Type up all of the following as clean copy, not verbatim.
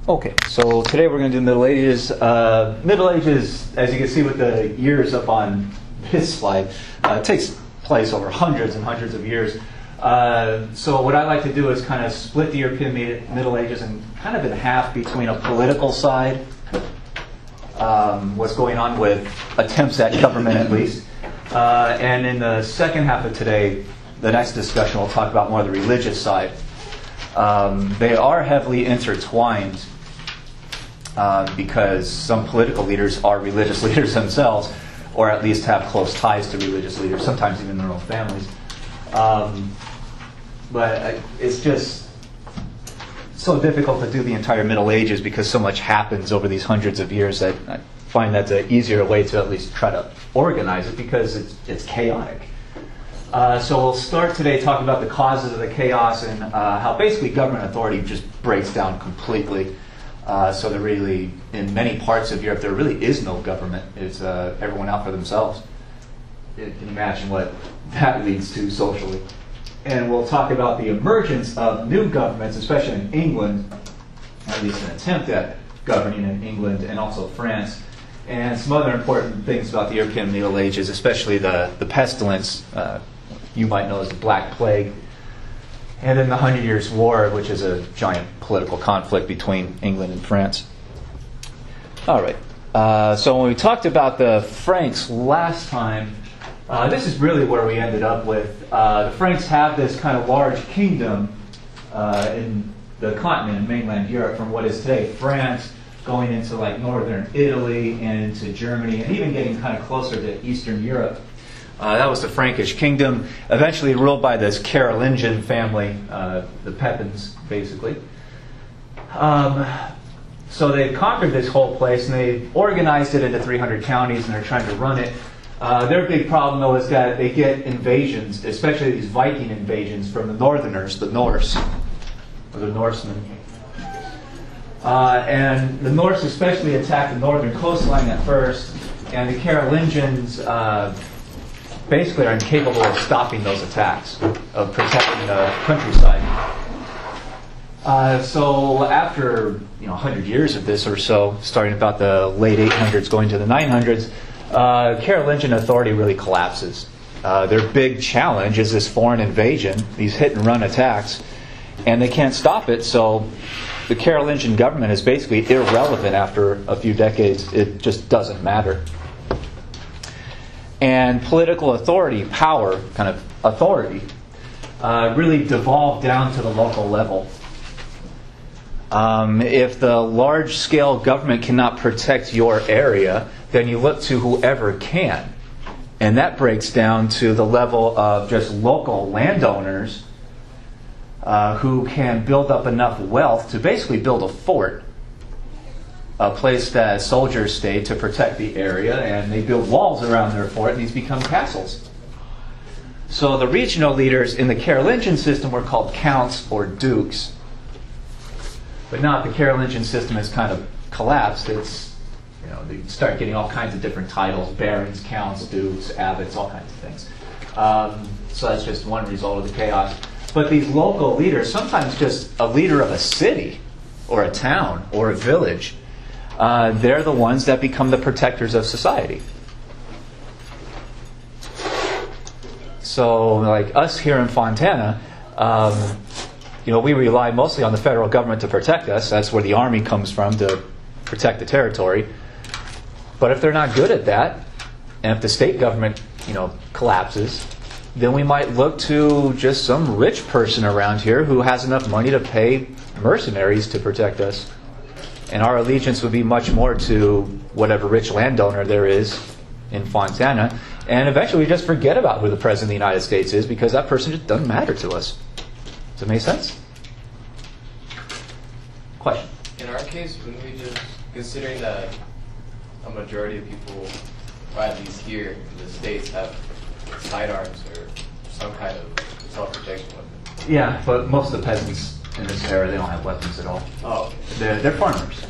Okay, so today we're going to do Middle Ages. Middle Ages, as you can see with the years up on this slide, takes place over hundreds and hundreds of years. So what I like to do is kind of split the European Middle Ages in kind of in half between a political side, what's going on with attempts at government at least, and in the second half of today, the next discussion we'll talk about more of the religious side. They are heavily intertwined because some political leaders are religious leaders themselves, or at least have close ties to religious leaders, sometimes even their own families. But it's just so difficult to do the entire Middle Ages because so much happens over these hundreds of years that I find that's an easier way to at least try to organize it because it's chaotic. So we'll start today talking about the causes of the chaos and how basically government authority just breaks down completely. So there really, in many parts of Europe, there really is no government. It's everyone out for themselves. You can imagine what that leads to socially. And we'll talk about the emergence of new governments, especially in England, at least an attempt at governing in England and also France. And some other important things about the European Middle Ages, especially the pestilence, you might know as the Black Plague, and then the 100 Years' War, which is a giant political conflict between England and France. All right. So when we talked about the Franks last time, this is really where we ended up with. The Franks have this kind of large kingdom in the continent, in mainland Europe, from what is today France, going into like northern Italy and into Germany, and even getting kind of closer to Eastern Europe. That was the Frankish kingdom, eventually ruled by this Carolingian family, the Pepins, basically. So they've conquered this whole place, and they've organized it into 300 counties, and they're trying to run it. Their big problem, though, is that they get invasions, especially these Viking invasions from the Northerners, the Norse, or the Norsemen. And the Norse especially attacked the northern coastline at first, and the Carolingians basically are incapable of stopping those attacks, of protecting the countryside. So after 100 years of this or so, starting about the late 800s going to the 900s, Carolingian authority really collapses. Their big challenge is this foreign invasion, these hit-and-run attacks, and they can't stop it, so the Carolingian government is basically irrelevant after a few decades. It just doesn't matter. And political authority, power, kind of authority, really devolved down to the local level. If the large-scale government cannot protect your area, then you look to whoever can. And that breaks down to the level of just local landowners who can build up enough wealth to basically build a fort, a place that soldiers stay to protect the area, and they build walls around their fort, and these become castles. So the regional leaders in the Carolingian system were called counts or dukes. But now the Carolingian system has kind of collapsed. It's, they start getting all kinds of different titles: barons, counts, dukes, abbots, all kinds of things. So that's just one result of the chaos. But these local leaders, sometimes just a leader of a city or a town or a village, they're the ones that become the protectors of society. So like us here in Fontana, we rely mostly on the federal government to protect us. That's where the army comes from, to protect the territory. But if they're not good at that, and if the state government, collapses, then we might look to just some rich person around here who has enough money to pay mercenaries to protect us. And our allegiance would be much more to whatever rich landowner there is in Fontana. And eventually we just forget about who the President of the United States is because that person just doesn't matter to us. Does it make sense? Question? In our case, wouldn't we just, considering that a majority of people, or at least here in the States, have sidearms or some kind of self-protection weapon? Yeah, but most of the peasants in this era, they don't have weapons at all. Oh, okay. They're farmers.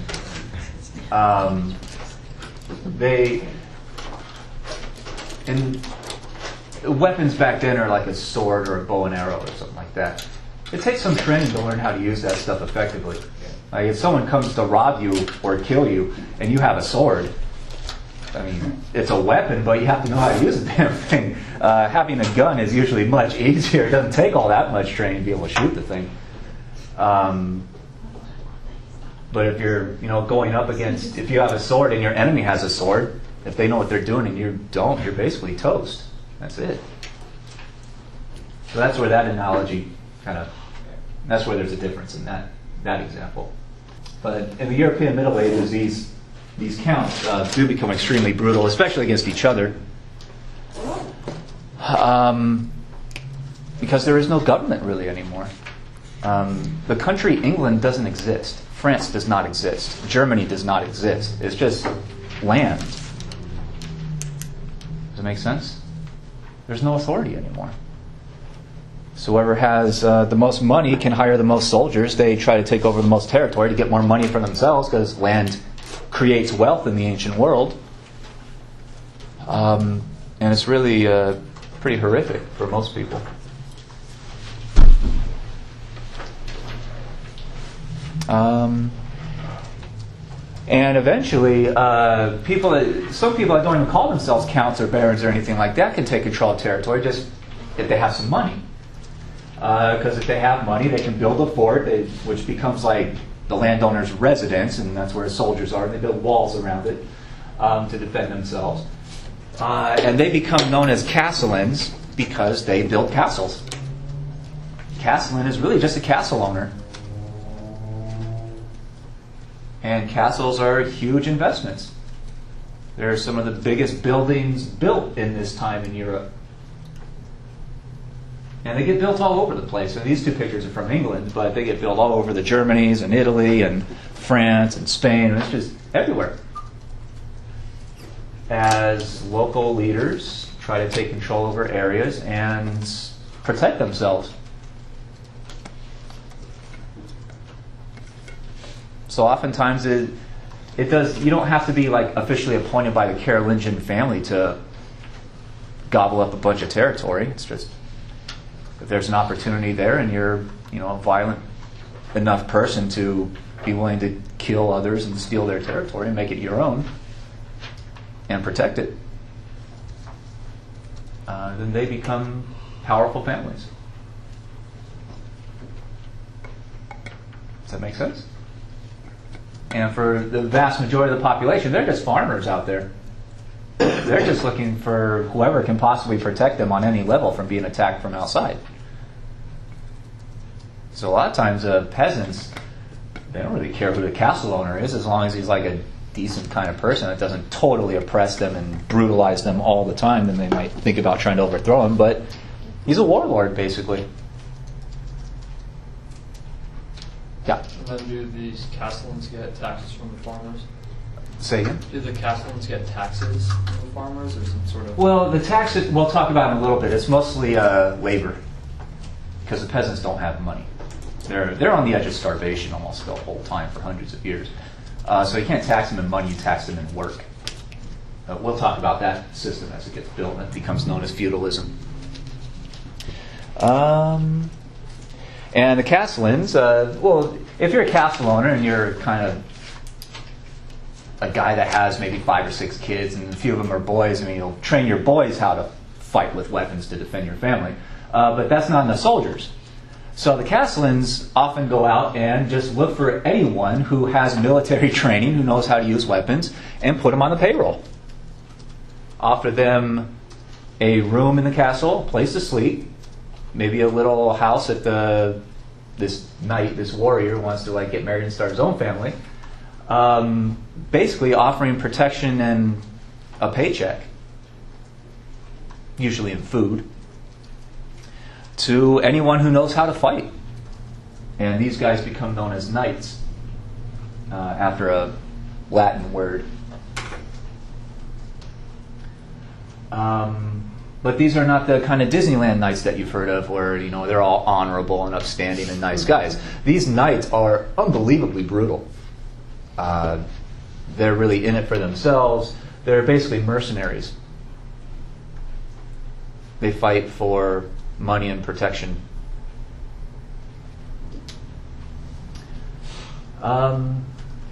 And weapons back then are like a sword or a bow and arrow or something like that. It takes some training to learn how to use that stuff effectively. Like if someone comes to rob you or kill you and you have a sword, I mean, it's a weapon, but you have to know how to use the damn thing. Having a gun is usually much easier. It doesn't take all that much training to be able to shoot the thing. But if you're, going up against, if you have a sword and your enemy has a sword, if they know what they're doing and you don't, you're basically toast. That's it. So that's where that analogy that's where there's a difference in that example. But in the European Middle Ages, these counts do become extremely brutal, especially against each other, because there is no government really anymore. The country England doesn't exist. France does not exist. Germany does not exist. It's just land. Does it make sense? There's no authority anymore. So whoever has the most money can hire the most soldiers. They try to take over the most territory to get more money for themselves, because land creates wealth in the ancient world. And it's really pretty horrific for most people. And eventually, some people that don't even call themselves counts or barons or anything like that can take control of territory just if they have some money. Because if they have money, they can build a fort, which becomes like the landowner's residence, and that's where soldiers are. They build walls around it to defend themselves. And they become known as castellans because they build castles. Castellan is really just a castle owner. And castles are huge investments. They're some of the biggest buildings built in this time in Europe. And they get built all over the place. And these two pictures are from England, but they get built all over the Germanys and Italy and France and Spain. It's just everywhere. As local leaders try to take control over areas and protect themselves. So oftentimes it does. You don't have to be like officially appointed by the Carolingian family to gobble up a bunch of territory. It's just if there's an opportunity there, and you're a violent enough person to be willing to kill others and steal their territory and make it your own and protect it, then they become powerful families. Does that make sense? And for the vast majority of the population, they're just farmers out there. They're just looking for whoever can possibly protect them on any level from being attacked from outside. So a lot of times peasants, they don't really care who the castle owner is, as long as he's like a decent kind of person that doesn't totally oppress them and brutalize them all the time. Then they might think about trying to overthrow him, but he's a warlord, basically. Yeah. And then do these castellans get taxes from the farmers? Say again? Do the castellans get taxes from the farmers, or some sort of... Well, the taxes, we'll talk about in a little bit. It's mostly labor, because the peasants don't have money. They're on the edge of starvation almost the whole time for hundreds of years. So you can't tax them in money, you tax them in work. We'll talk about that system as it gets built, and it becomes known as feudalism. And the castellans, well, if you're a castle owner and you're kind of a guy that has maybe 5 or 6 kids and a few of them are boys, I mean, you'll train your boys how to fight with weapons to defend your family. But that's not enough soldiers. So the castellans often go out and just look for anyone who has military training, who knows how to use weapons, and put them on the payroll. Offer them a room in the castle, a place to sleep, maybe a little house that this knight, this warrior, wants to get married and start his own family. Basically offering protection and a paycheck, usually in food, to anyone who knows how to fight. And these guys become known as knights, after a Latin word. But these are not the kind of Disneyland knights that you've heard of where, they're all honorable and upstanding and nice guys. These knights are unbelievably brutal. They're really in it for themselves. They're basically mercenaries. They fight for money and protection.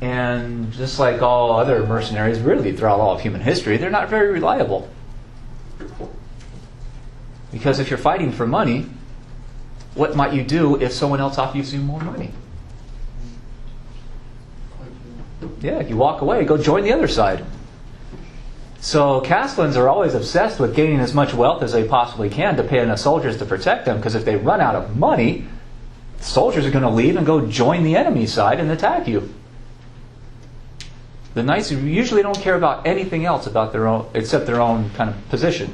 And just like all other mercenaries, really throughout all of human history, they're not very reliable. Because if you're fighting for money, what might you do if someone else offers you more money? Yeah, you walk away, go join the other side. So Castellans are always obsessed with gaining as much wealth as they possibly can to pay enough soldiers to protect them, because if they run out of money, soldiers are going to leave and go join the enemy side and attack you. The knights usually don't care about anything else about their own, except their own kind of position.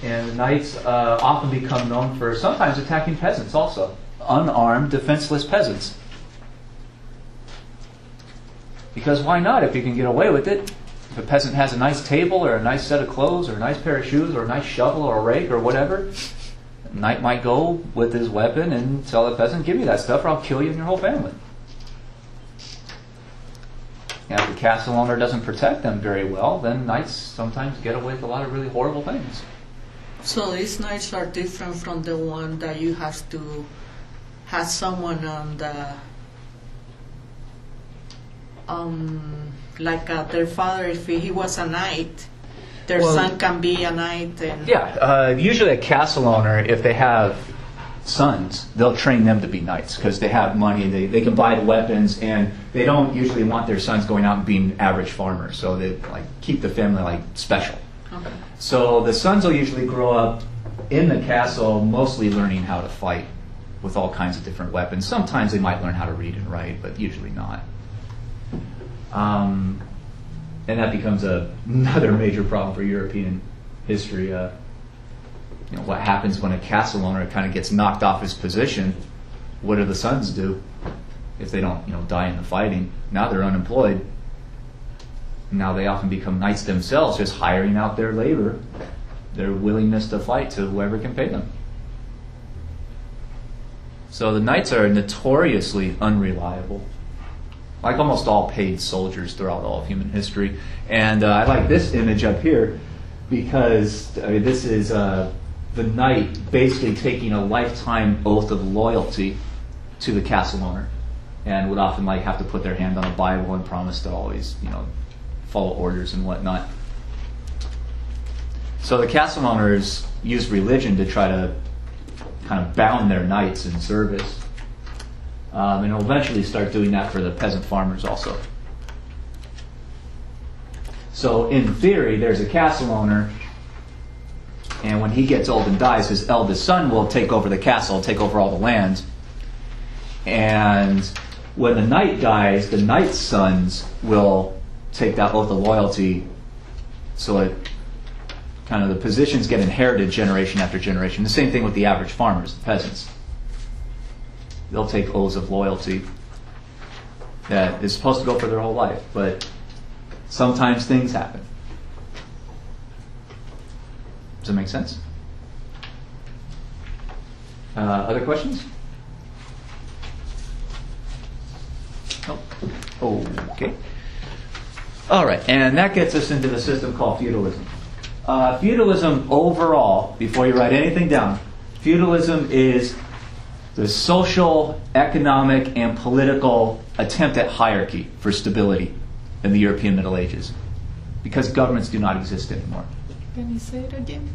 And the knights often become known for sometimes attacking peasants also. Unarmed, defenseless peasants. Because why not if you can get away with it? If a peasant has a nice table or a nice set of clothes or a nice pair of shoes or a nice shovel or a rake or whatever, the knight might go with his weapon and tell the peasant, give me that stuff or I'll kill you and your whole family. And if the castle owner doesn't protect them very well, then knights sometimes get away with a lot of really horrible things. So these knights are different from the one that you have to have someone on the their father, if he was a knight, their son can be a knight. And usually a castle owner, if they have sons, they'll train them to be knights because they have money, they can buy the weapons, and they don't usually want their sons going out and being average farmers, so they keep the family special. Okay. So the sons will usually grow up in the castle mostly learning how to fight with all kinds of different weapons. Sometimes they might learn how to read and write, but usually not. And that becomes another major problem for European history. What happens when a castle owner kind of gets knocked off his position? What do the sons do if they don't, die in the fighting? Now they're unemployed. Now they often become knights themselves, just hiring out their labor, their willingness to fight to whoever can pay them. So the knights are notoriously unreliable, like almost all paid soldiers throughout all of human history. And I like this image up here because this is the knight basically taking a lifetime oath of loyalty to the castle owner, and would often have to put their hand on a Bible and promise to always, follow orders and whatnot. So the castle owners use religion to try to kind of bound their knights in service. And will eventually start doing that for the peasant farmers also. So in theory, there's a castle owner, and when he gets old and dies, his eldest son will take over the castle, take over all the land. And when the knight dies, the knight's sons will take that oath of loyalty, so it kind of the positions get inherited generation after generation. The same thing with the average farmers, the peasants. They'll take oaths of loyalty that is supposed to go for their whole life, but sometimes things happen. Does that make sense? Other questions? Oh, okay. All right, and that gets us into the system called feudalism. Feudalism overall, before you write anything down, feudalism is the social, economic, and political attempt at hierarchy for stability in the European Middle Ages, because governments do not exist anymore. Can you say it again?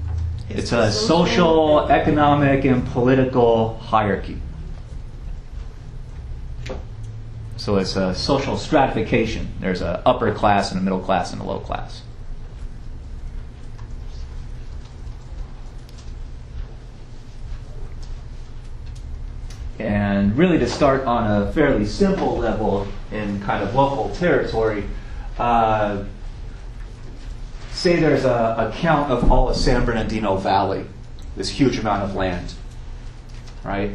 It's a social, economic, and political hierarchy. So it's a social stratification. There's an upper class and a middle class and a low class. And really, to start on a fairly simple level in kind of local territory, say there's a count of all of San Bernardino Valley, this huge amount of land, right?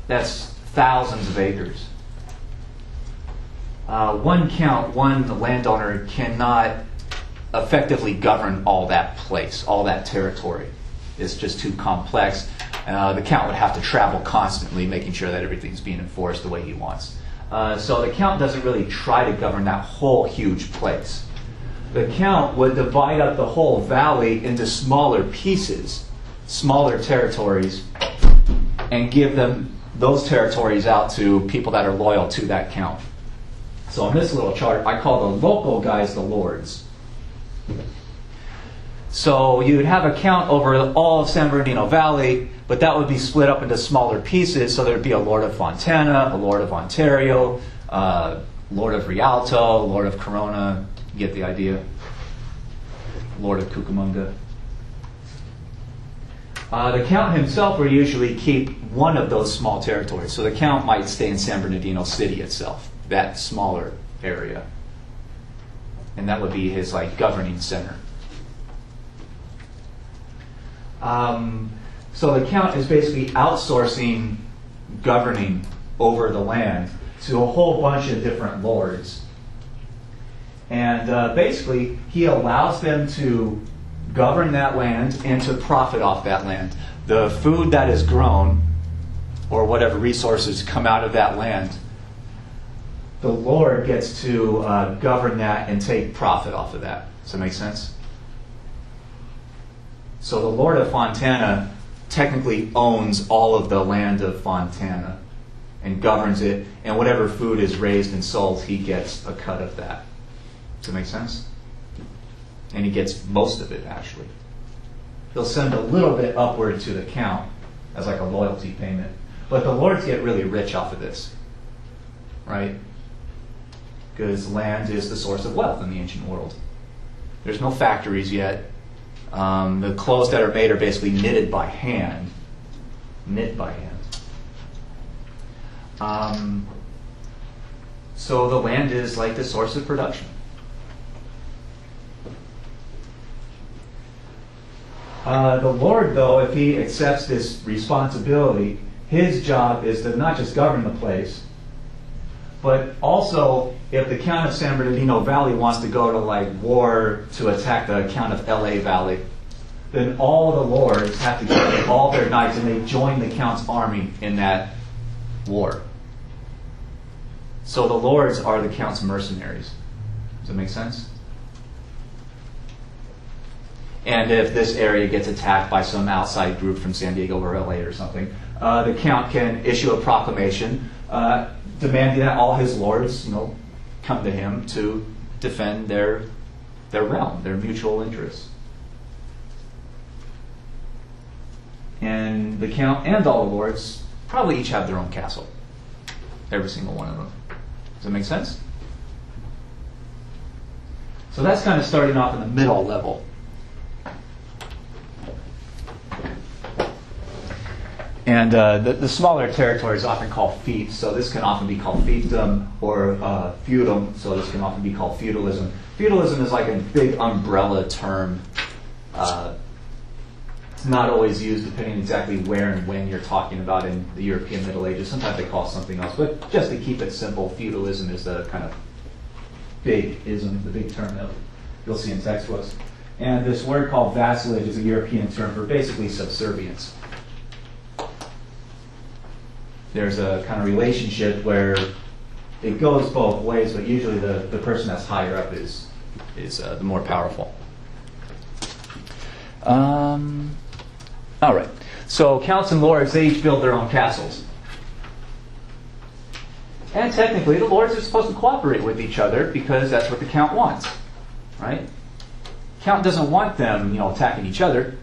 That's thousands of acres. One count, one landowner cannot effectively govern all that place, all that territory. It's just too complex. The count would have to travel constantly, making sure that everything's being enforced the way he wants. So the count doesn't really try to govern that whole huge place. The count would divide up the whole valley into smaller pieces smaller territories and give them those territories out to people that are loyal to that count. So on this little chart, I call the local guys the lords. So you would have a count over all of San Bernardino Valley, but that would be split up into smaller pieces. So there would be a Lord of Fontana, a Lord of Ontario, Lord of Rialto, Lord of Corona. You get the idea. Lord of Cucamonga. The count himself would usually keep one of those small territories. So the count might stay in San Bernardino City itself, that smaller area. And that would be his governing center. So the count is basically outsourcing governing over the land to a whole bunch of different lords. And basically, he allows them to govern that land and to profit off that land. The food that is grown, or whatever resources come out of that land, the Lord gets to govern that and take profit off of that. Does that make sense? So the Lord of Fontana technically owns all of the land of Fontana and governs it, and whatever food is raised and sold, he gets a cut of that. Does that make sense? And he gets most of it, actually. He'll send a little bit upward to the count as a loyalty payment. But the lords get really rich off of this, right? Because land is the source of wealth in the ancient world. There's no factories yet. The clothes that are made are basically knitted by hand. Knit by hand. So the land is the source of production. The Lord, though, if he accepts this responsibility, his job is to not just govern the place, but also if the Count of San Bernardino Valley wants to go to war to attack the Count of LA Valley, then all the lords have to get all their knights and they join the Count's army in that war. So the lords are the Count's mercenaries. Does that make sense? And if this area gets attacked by some outside group from San Diego or LA or something, the Count can issue a proclamation demanding that all his lords, come to him to defend their realm, their mutual interests. And the Count and all the lords probably each have their own castle. Every single one of them. Does that make sense? So that's kind of starting off in the middle level. And the smaller territory is often called fiefs, so this can often be called fiefdom, or feudum, so this can often be called feudalism. Feudalism is a big umbrella term. It's not always used depending exactly where and when you're talking about in the European Middle Ages. Sometimes they call it something else, but just to keep it simple, feudalism is the kind of big ism, the big term that you'll see in textbooks. And this word called vassalage is a European term for basically subservience. There's a kind of relationship where it goes both ways, but usually the person that's higher up is the more powerful. All right. So counts and lords, they each build their own castles. And technically, the lords are supposed to cooperate with each other because that's what the count wants, right? Count doesn't want them, attacking each other,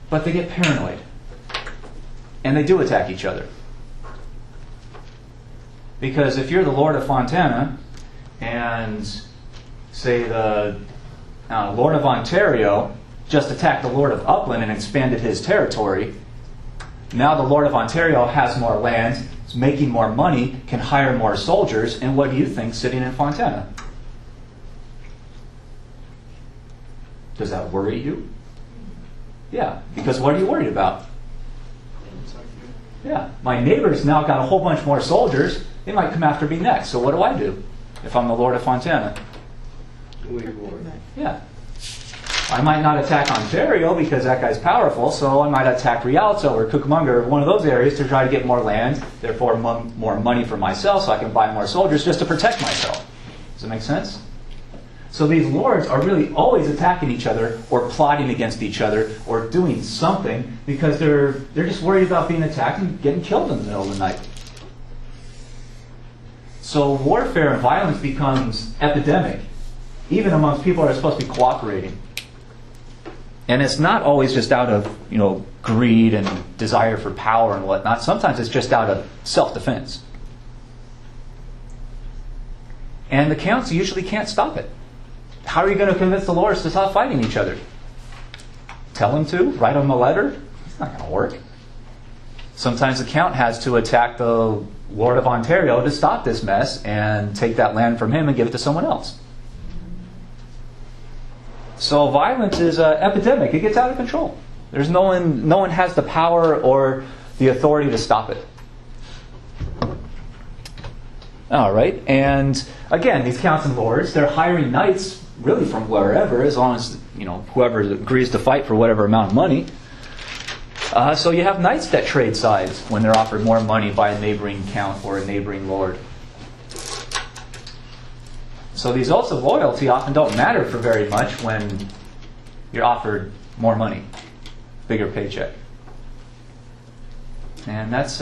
but they get paranoid. And they do attack each other. Because if you're the Lord of Fontana and, say, the Lord of Ontario just attacked the Lord of Upland and expanded his territory, now the Lord of Ontario has more land, is making more money, can hire more soldiers, and what do you think sitting in Fontana? Does that worry you? Yeah, because what are you worried about? Yeah, my neighbor's now got a whole bunch more soldiers. They might come after me next. So what do I do if I'm the Lord of Fontana? Yeah. I might not attack Ontario because that guy's powerful, so I might attack Rialto or Cucamonga or one of those areas to try to get more land, therefore more money for myself so I can buy more soldiers just to protect myself. Does that make sense? So these lords are really always attacking each other or plotting against each other or doing something because they're just worried about being attacked and getting killed in the middle of the night. So warfare and violence becomes epidemic, even amongst people that are supposed to be cooperating. And it's not always just out of, greed and desire for power and whatnot. Sometimes it's just out of self-defense. And the counts usually can't stop it. How are you going to convince the lords to stop fighting each other? Tell them to? Write them a letter? It's not going to work. Sometimes the count has to attack the Lord of Ontario to stop this mess and take that land from him and give it to someone else. So violence is an epidemic. It gets out of control. There's no one has the power or the authority to stop it. All right, and again, these counts and lords, they're hiring knights really from wherever, as long as whoever agrees to fight for whatever amount of money. So you have knights that trade sides when they're offered more money by a neighboring count or a neighboring lord. So these oaths of loyalty often don't matter for very much when you're offered more money, bigger paycheck. And that's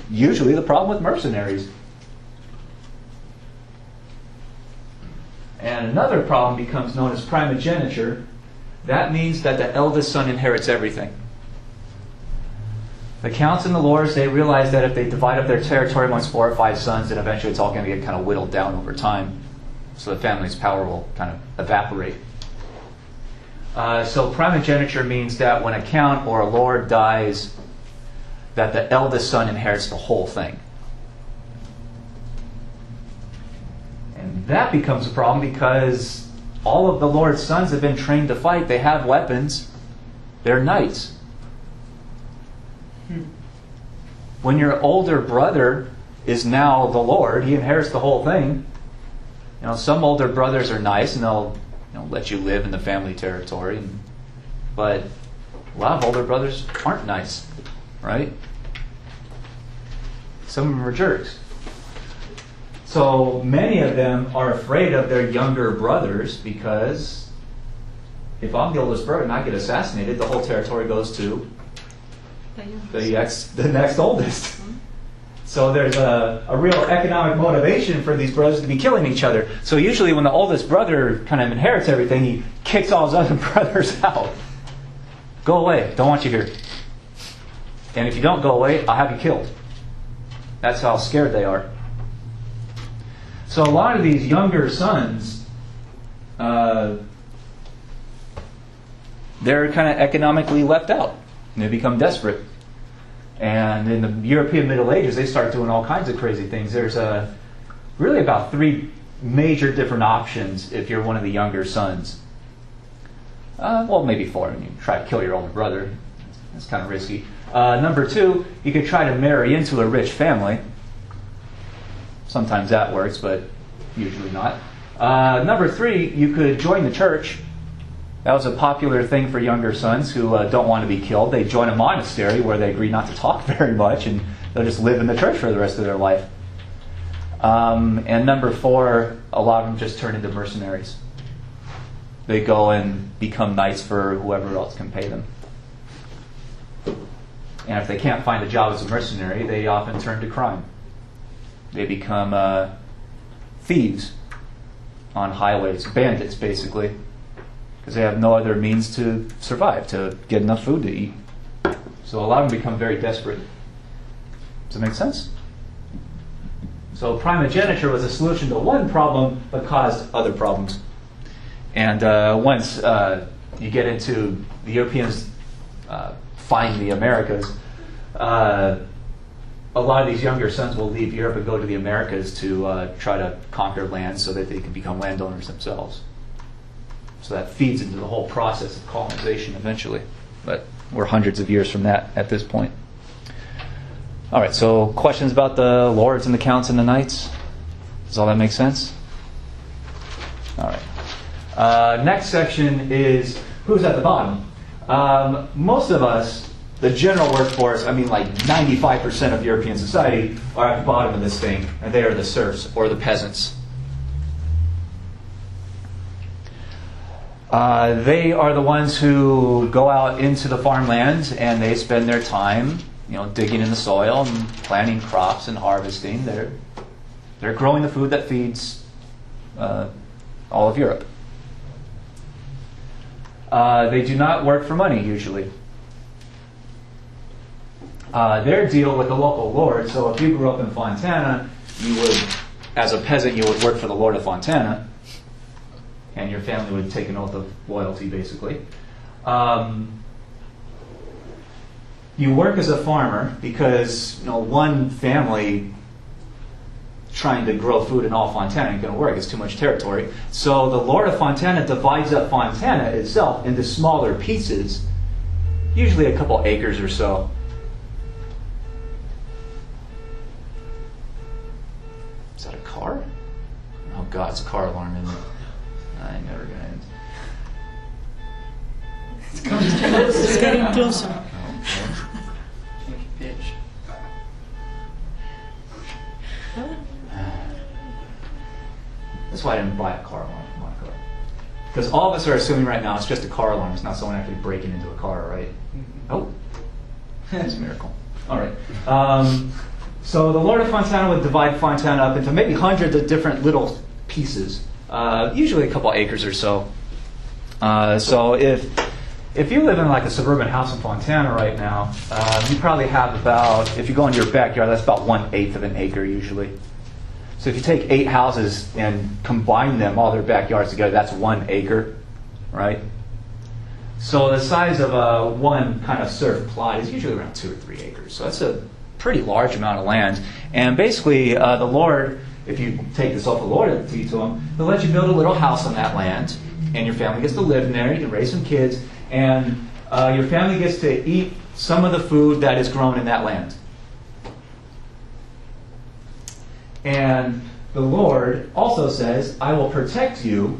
usually the problem with mercenaries. And another problem becomes known as primogeniture. That means that the eldest son inherits everything. The counts and the lords, they realize that if they divide up their territory amongst 4 or 5 sons, then eventually it's all going to get kind of whittled down over time. So the family's power will kind of evaporate. So primogeniture means that when a count or a lord dies, that the eldest son inherits the whole thing. And that becomes a problem because all of the lord's sons have been trained to fight. They have weapons. They're knights. When your older brother is now the lord, he inherits the whole thing. Some older brothers are nice and they'll let you live in the family territory. But a lot of older brothers aren't nice, right? Some of them are jerks. So many of them are afraid of their younger brothers because if I'm the oldest brother and I get assassinated, the whole territory goes to the next oldest. So there's a real economic motivation for these brothers to be killing each other. So usually when the oldest brother kind of inherits everything, he kicks all his other brothers out. Go away. Don't want you here. And if you don't go away, I'll have you killed. That's how scared they are. So a lot of these younger sons, they're kind of economically left out. And they become desperate. And in the European Middle Ages, they start doing all kinds of crazy things. There's really about 3 major different options if you're one of the younger sons. Well, maybe 4. I mean, you try to kill your older brother. That's kind of risky. Number 2, you could try to marry into a rich family. Sometimes that works, but usually not. Number 3, you could join the church. That was a popular thing for younger sons who don't want to be killed. They join a monastery where they agree not to talk very much, and they'll just live in the church for the rest of their life. And number 4, a lot of them just turn into mercenaries. They go and become knights for whoever else can pay them. And if they can't find a job as a mercenary, they often turn to crime. They become thieves on highways, bandits basically, because they have no other means to survive, to get enough food to eat. So a lot of them become very desperate. Does that make sense? So primogeniture was a solution to one problem, but caused other problems. And once you get into the Europeans find the Americas, a lot of these younger sons will leave Europe and go to the Americas to try to conquer land so that they can become landowners themselves. So that feeds into the whole process of colonization eventually. But we're hundreds of years from that at this point. All right, so questions about the lords and the counts and the knights? Does all that make sense? All right. Next section is who's at the bottom. Most of us, the general workforce, I mean like 95% of European society are at the bottom of this thing, and they are the serfs or the peasants. They are the ones who go out into the farmland and they spend their time, digging in the soil and planting crops and harvesting. They're growing the food that feeds all of Europe. They do not work for money usually. Their deal with the local lord. So if you grew up in Fontana, you would, as a peasant, you would work for the lord of Fontana, and your family would take an oath of loyalty, basically. You work as a farmer because one family trying to grow food in all Fontana ain't going to work. It's too much territory. So the lord of Fontana divides up Fontana itself into smaller pieces, usually a couple acres or so. Is that a car? Oh God, it's a car alarm, isn't it? I ain't never gonna end. It's getting closer. Bitch. That's why I didn't buy a car alarm for my car. Because all of us are assuming right now it's just a car alarm. It's not someone actually breaking into a car, right? Oh, that's a miracle. All right. So the Lord of Fontana would divide Fontana up into maybe hundreds of different little pieces, usually a couple acres or so. So if you live in like a suburban house in Fontana right now, you probably have about, if you go into your backyard, that's about 1/8 of an acre usually. So if you take 8 houses and combine them, all their backyards together, that's 1 acre, right? So the size of one kind of serf plot is usually around 2 or 3 acres. So that's a pretty large amount of land. And basically, the Lord, if you take this off the loyalty to him, he'll let you build a little house on that land, and your family gets to live in there. You can raise some kids, and your family gets to eat some of the food that is grown in that land. And the Lord also says, I will protect you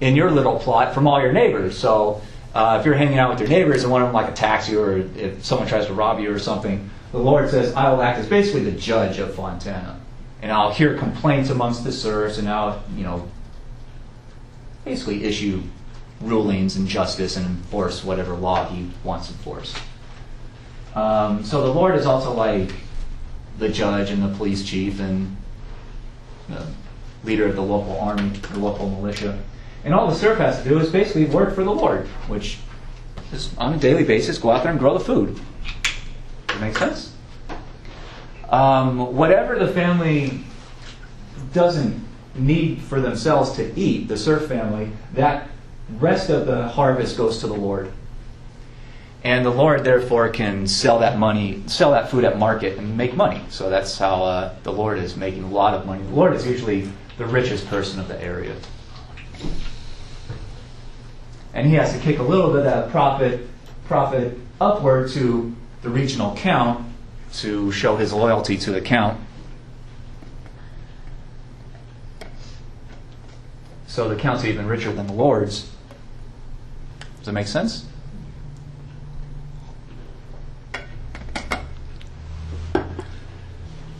in your little plot from all your neighbors. So if you're hanging out with your neighbors and one of them like attacks you, or if someone tries to rob you or something, the Lord says, I will act as basically the judge of Fontana. And I'll hear complaints amongst the serfs, and I'll, basically issue rulings and justice and enforce whatever law he wants enforced. So the Lord is also like the judge and the police chief and the leader of the local army, the local militia. And all the serf has to do is basically work for the Lord, which is on a daily basis, go out there and grow the food. Does that make sense? Whatever the family doesn't need for themselves to eat, the serf family, that rest of the harvest goes to the Lord. And the Lord, therefore, can sell that food at market and make money. So that's how the Lord is making a lot of money. The Lord is usually the richest person of the area. And he has to kick a little bit of that profit upward to the regional count to show his loyalty to the count. So the count's even richer than the Lord's. Does that make sense?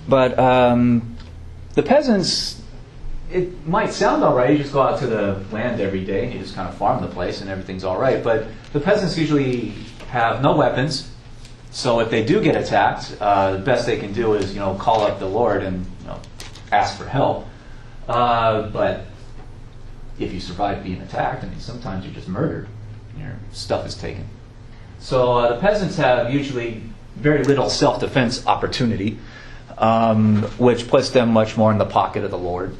But the peasants, it might sound all right. You just go out to the land every day and you just kind of farm the place and everything's all right. But the peasants usually have no weapons. So if they do get attacked, the best they can do is, call up the Lord and ask for help. But if you survive being attacked, sometimes you're just murdered. Your stuff is taken. So the peasants have usually very little self-defense opportunity, which puts them much more in the pocket of the Lord.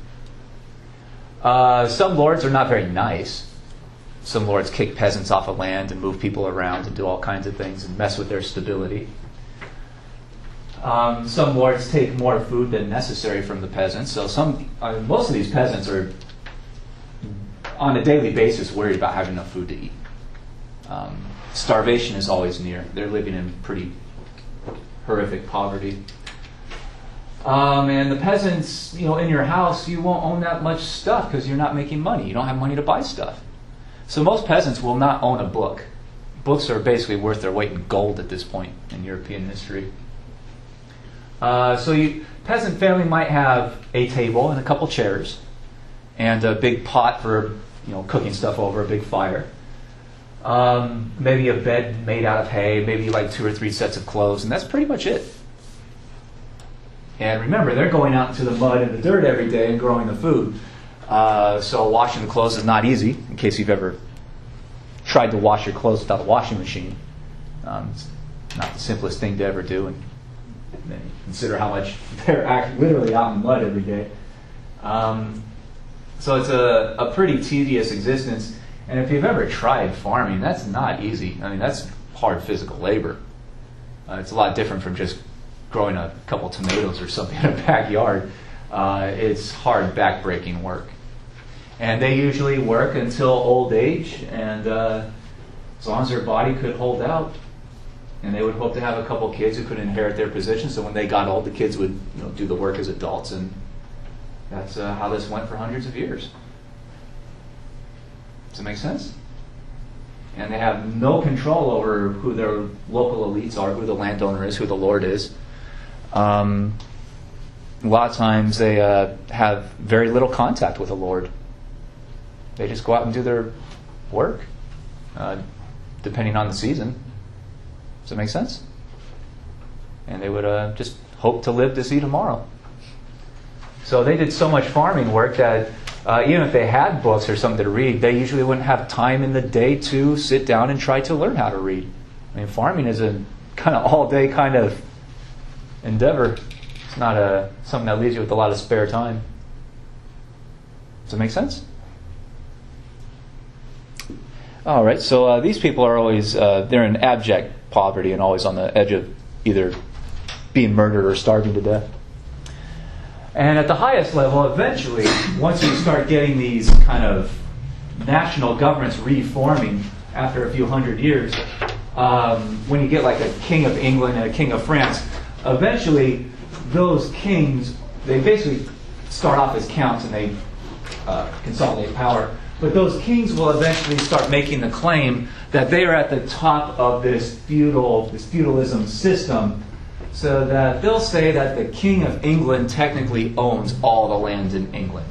Some lords are not very nice. Some lords kick peasants off of land and move people around and do all kinds of things and mess with their stability. Some lords take more food than necessary from the peasants. So most of these peasants are, on a daily basis, worried about having enough food to eat. Starvation is always near. They're living in pretty horrific poverty. And the peasants, in your house, you won't own that much stuff because you're not making money. You don't have money to buy stuff. So most peasants will not own a book. Books are worth their weight in gold at this point in European history. Peasant family might have a table and a couple chairs and a big pot for cooking stuff over a big fire. Maybe a bed made out of hay, maybe like 2 or 3 sets of clothes, and that's pretty much it. And remember, they're going out into the mud and the dirt every day and growing the food. So washing the clothes is not easy, in case you've ever tried to wash your clothes without a washing machine. It's not the simplest thing to ever do, and then consider how much they're literally out in the mud every day. So it's a pretty tedious existence. And if you've ever tried farming, that's not easy. I mean, that's hard physical labor. It's a lot different from just growing a couple tomatoes or something in a backyard. It's hard, back-breaking work. And they usually work until old age, and as long as their body could hold out. And they would hope to have a couple kids who could inherit their position, so when they got old, the kids would do the work as adults. And that's how this went for hundreds of years. Does that make sense? And they have no control over who their local elites are, who the landowner is, who the lord is. A lot of times they have very little contact with the lord. They just go out and do their work, depending on the season. Does that make sense? And they would just hope to live to see tomorrow. So they did so much farming work that even if they had books or something to read, they usually wouldn't have time in the day to sit down and try to learn how to read. I mean, farming is a kind of all-day kind of endeavor. It's not something that leaves you with a lot of spare time. Does that make sense? All right, so these people are always, they're in abject poverty and always on the edge of either being murdered or starving to death. And at the highest level, eventually, once you start getting these kind of national governments reforming after a few hundred years, when you get like a king of England and a king of France, eventually those kings, they basically start off as counts and they consolidate power. But those kings will eventually start making the claim that they are at the top of this feudalism system, so that they'll say that the king of England technically owns all the land in England,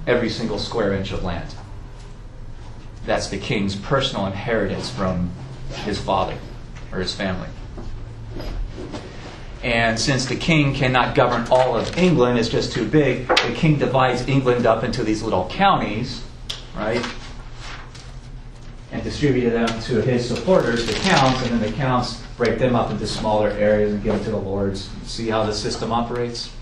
every single square inch of land. That's the king's personal inheritance from his father or his family. And since the king cannot govern all of England, it's just too big, the king divides England up into these little counties, right? And distributed them to his supporters, the counts, and then the counts break them up into smaller areas and give it to the lords. See how the system operates?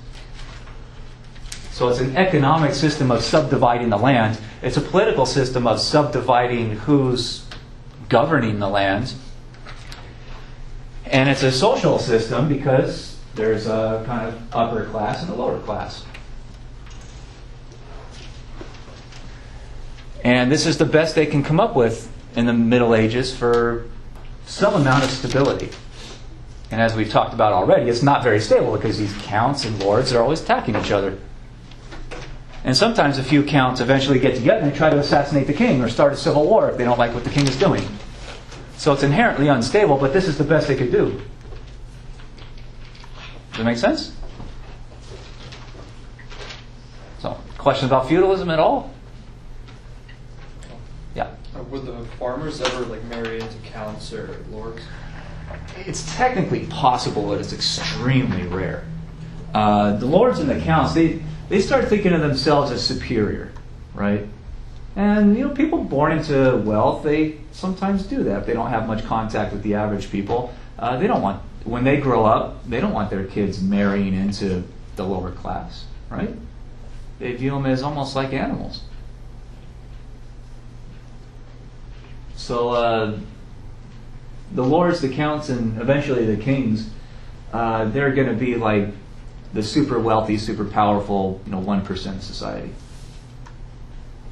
So it's an economic system of subdividing the land. It's a political system of subdividing who's governing the land. And it's a social system because there's a kind of upper class and a lower class. And this is the best they can come up with in the Middle Ages for some amount of stability. And as we've talked about already, it's not very stable because these counts and lords are always attacking each other. And sometimes a few counts eventually get together and they try to assassinate the king or start a civil war if they don't like what the king is doing. So it's inherently unstable, but this is the best they could do. Does that make sense? So, question about feudalism at all? Yeah. Would the farmers ever marry into counts or lords? It's technically possible, but it's extremely rare. The lords and the counts, they start thinking of themselves as superior, right? And people born into wealth, they sometimes do that. If they don't have much contact with the average people, they don't want, when they grow up, they don't want their kids marrying into the lower class, right? They view them as almost like animals. So the lords, the counts, and eventually the kings, they're going to be like the super wealthy, super powerful, 1% of society.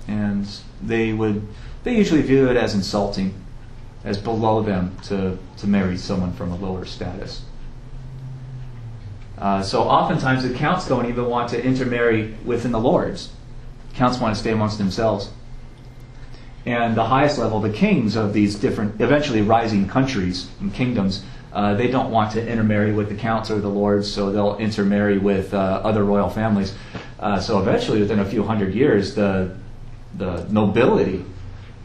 And they usually view it as insulting, as below them to marry someone from a lower status. So oftentimes the counts don't even want to intermarry within the lords. Counts want to stay amongst themselves. And the highest level, the kings of these different, eventually rising countries and kingdoms, they don't want to intermarry with the counts or the lords, so they'll intermarry with other royal families. So eventually, within a few hundred years, the nobility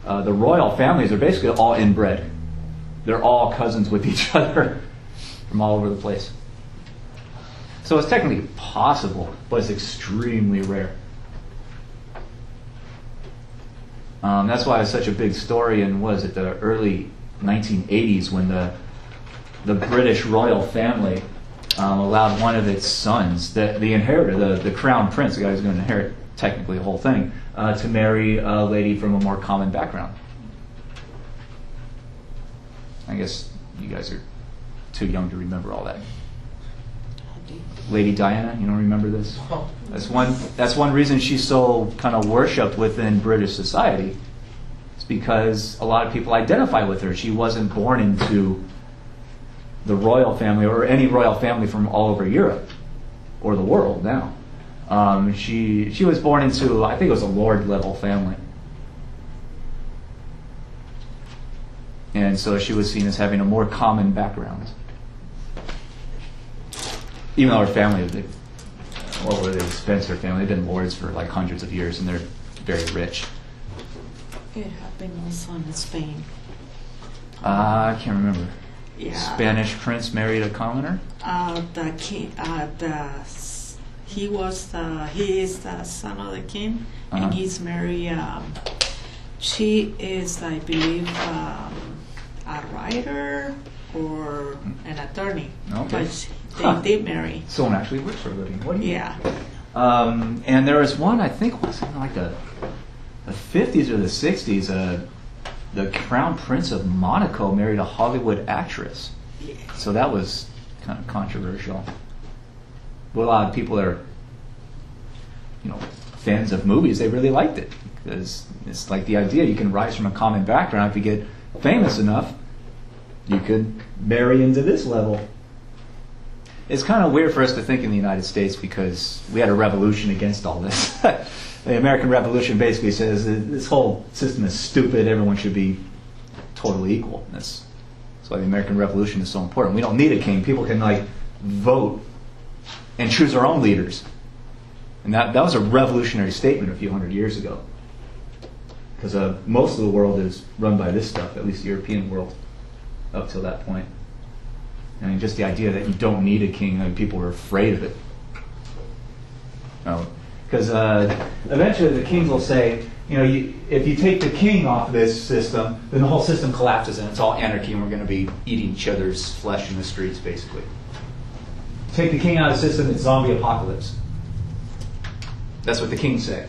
the royal families are basically all inbred. They're all cousins with each other from all over the place. So it's technically possible, but it's extremely rare. That's why it's such a big story in, the early 1980s when the British royal family allowed one of its sons, the inheritor, the crown prince, the guy who's going to inherit technically the whole thing, to marry a lady from a more common background. I guess you guys are too young to remember all that. Lady Diana, you don't remember this? That's one reason she's so kind of worshipped within British society. It's because a lot of people identify with her. She wasn't born into the royal family or any royal family from all over Europe or the world now. She was born into, I think it was a lord level family. And so she was seen as having a more common background. Even though her family, the Spencer family, they've been lords for like hundreds of years, and they're very rich. It happened also in Spain. I can't remember. Yeah. Spanish prince married a commoner? The king, he is the son of the king, and he's married. She is, I believe, a writer or an attorney. Okay. But they did marry. Someone actually works for a living. What do you? Yeah. And there was one, I think it was in like the 50s or the 60s, the Crown Prince of Monaco married a Hollywood actress. Yeah. So that was kind of controversial. But a lot of people that are, fans of movies, they really liked it. Because it's like the idea you can rise from a common background. If you get famous enough, you could marry into this level. It's kind of weird for us to think in the United States because we had a revolution against all this. The American Revolution basically says this whole system is stupid, everyone should be totally equal. That's why the American Revolution is so important. We don't need a king. People can vote and choose their own leaders. And that was a revolutionary statement a few hundred years ago. Because most of the world is run by this stuff, at least the European world, up till that point. I mean, just the idea that you don't need a king, people were afraid of it. Because eventually the kings will say, if you take the king off this system, then the whole system collapses and it's all anarchy and we're going to be eating each other's flesh in the streets, basically. Take the king out of the system, it's zombie apocalypse. That's what the kings say.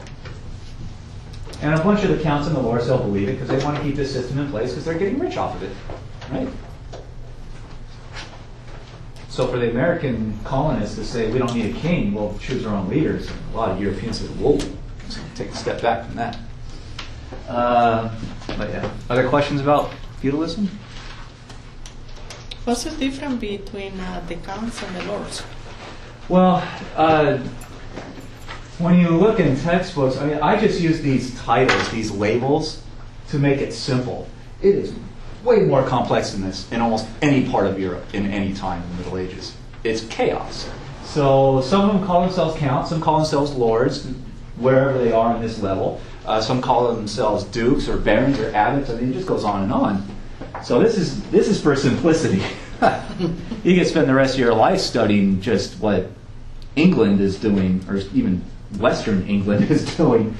And a bunch of the counts and the lords don't believe it because they want to keep this system in place because they're getting rich off of it, right? So for the American colonists to say we don't need a king, we'll choose our own leaders, a lot of Europeans say, whoa, let's take a step back from that. But yeah, other questions about feudalism? What's the difference between the counts and the lords? Well, when you look in textbooks, I just use these titles, these labels, to make it simple. It is way more complex than this in almost any part of Europe in any time in the Middle Ages. It's chaos. So some of them call themselves counts, some call themselves lords, wherever they are on this level. Some call themselves dukes or barons or abbots. It just goes on and on. So this is for simplicity. You can spend the rest of your life studying just what England is doing, or even Western England is doing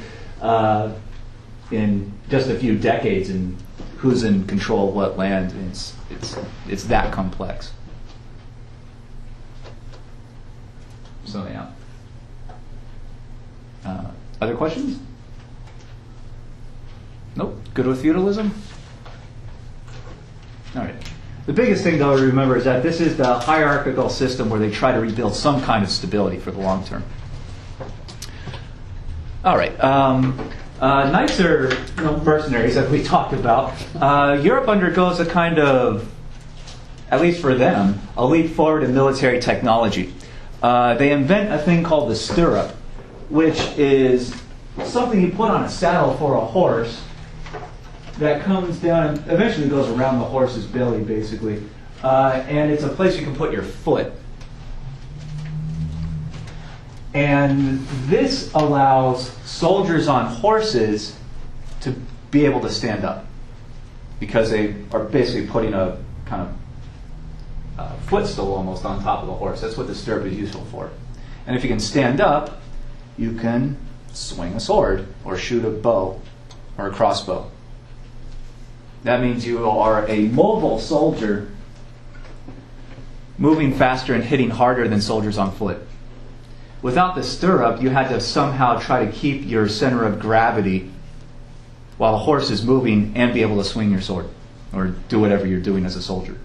in just a few decades, and who's in control of what land. It's that complex. So yeah. Other questions? Nope. Good with feudalism? All right. The biggest thing, though, to remember is that this is the hierarchical system where they try to rebuild some kind of stability for the long term. All right. Knights are mercenaries, as we talked about. Europe undergoes a kind of, at least for them, a leap forward in military technology. They invent a thing called the stirrup, which is something you put on a saddle for a horse that comes down and eventually goes around the horse's belly, basically. And it's a place you can put your foot. And this allows soldiers on horses to be able to stand up, because they are basically putting a kind of footstool almost on top of the horse. That's what the stirrup is useful for. And if you can stand up, you can swing a sword or shoot a bow or a crossbow. That means you are a mobile soldier, moving faster and hitting harder than soldiers on foot. Without the stirrup, you had to somehow try to keep your center of gravity while the horse is moving and be able to swing your sword or do whatever you're doing as a soldier.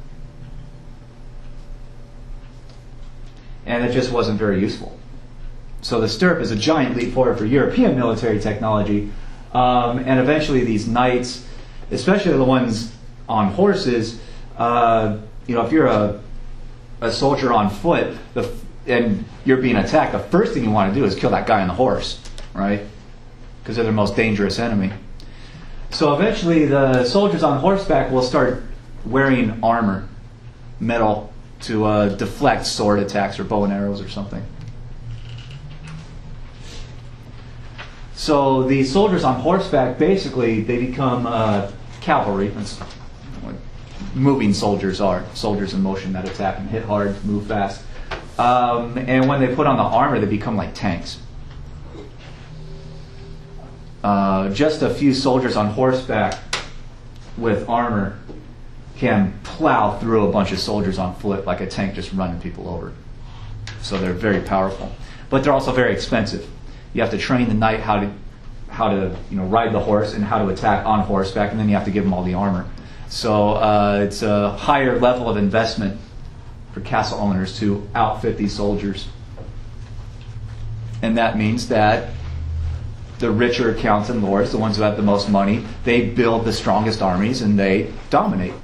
And it just wasn't very useful. So the stirrup is a giant leap forward for European military technology. And eventually these knights, especially the ones on horses, if you're a soldier on foot and you're being attacked, the first thing you want to do is kill that guy on the horse, right? Because they're the most dangerous enemy. So eventually the soldiers on horseback will start wearing armor, metal, to deflect sword attacks or bow and arrows or something. So the soldiers on horseback, basically, they become cavalry. That's what moving soldiers are. Soldiers in motion that attack and hit hard, move fast. And when they put on the armor, they become like tanks. Just a few soldiers on horseback with armor can plow through a bunch of soldiers on foot like a tank, just running people over. So they're very powerful. But they're also very expensive. You have to train the knight how to ride the horse and how to attack on horseback, and then you have to give them all the armor. So it's a higher level of investment for castle owners to outfit these soldiers. And that means that the richer counts and lords, the ones who have the most money, they build the strongest armies and they dominate.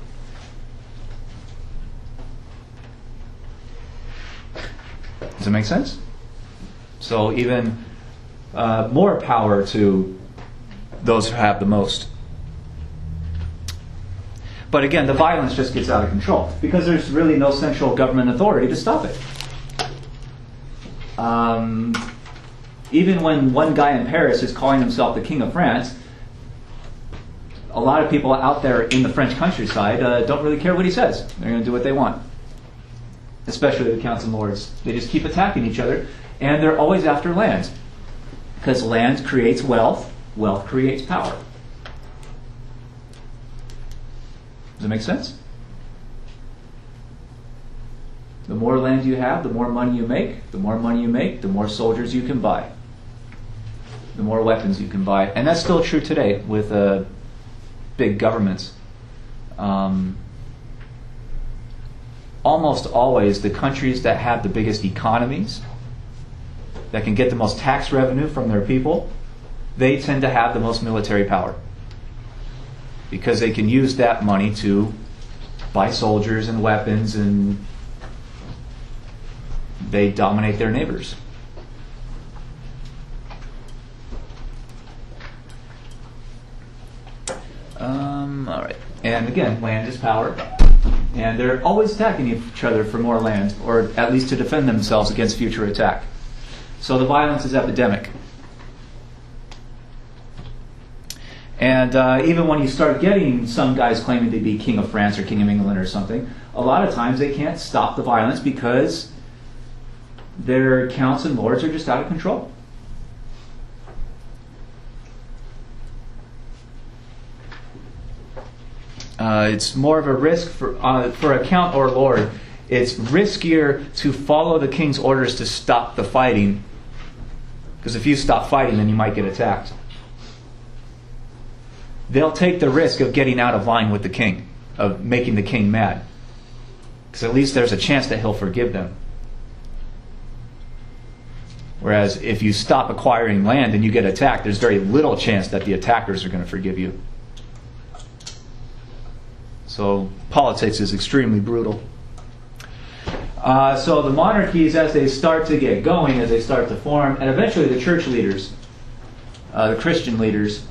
Does it make sense? So even more power to those who have the most. But again, the violence just gets out of control because there's really no central government authority to stop it. Even when one guy in Paris is calling himself the King of France, a lot of people out there in the French countryside don't really care what he says. They're going to do what they want. Especially the counts and lords. They just keep attacking each other, and they're always after land. Because land creates wealth, wealth creates power. Does it make sense? The more land you have, the more money you make. The more money you make, the more soldiers you can buy. The more weapons you can buy. And that's still true today with big governments. Almost always the countries that have the biggest economies, that can get the most tax revenue from their people, they tend to have the most military power. Because they can use that money to buy soldiers and weapons, and they dominate their neighbors. All right. And again, land is power. And they're always attacking each other for more land, or at least to defend themselves against future attack. So the violence is epidemic. And even when you start getting some guys claiming to be King of France or King of England or something, a lot of times they can't stop the violence because their counts and lords are just out of control. It's more of a risk for a count or lord. It's riskier to follow the king's orders to stop the fighting, because if you stop fighting, then you might get attacked. They'll take the risk of getting out of line with the king, of making the king mad, because at least there's a chance that he'll forgive them. Whereas if you stop acquiring land and you get attacked, there's very little chance that the attackers are going to forgive you. So politics is extremely brutal. So the monarchies, as they start to get going, as they start to form, and eventually the church leaders, the Christian leaders,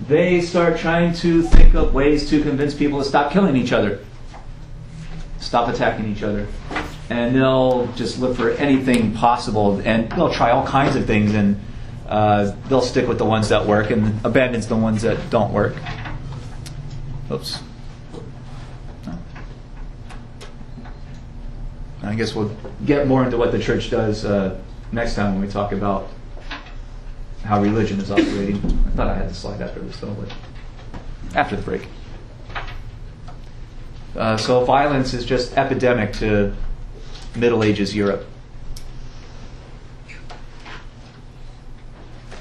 they start trying to think of ways to convince people to stop killing each other, stop attacking each other. And they'll just look for anything possible, and they'll try all kinds of things. And they'll stick with the ones that work and abandons the ones that don't work. Oops. No. I guess we'll get more into what the church does next time when we talk about how religion is operating. I thought I had the slide after this, though, but after the break. So violence is just epidemic to Middle Ages Europe.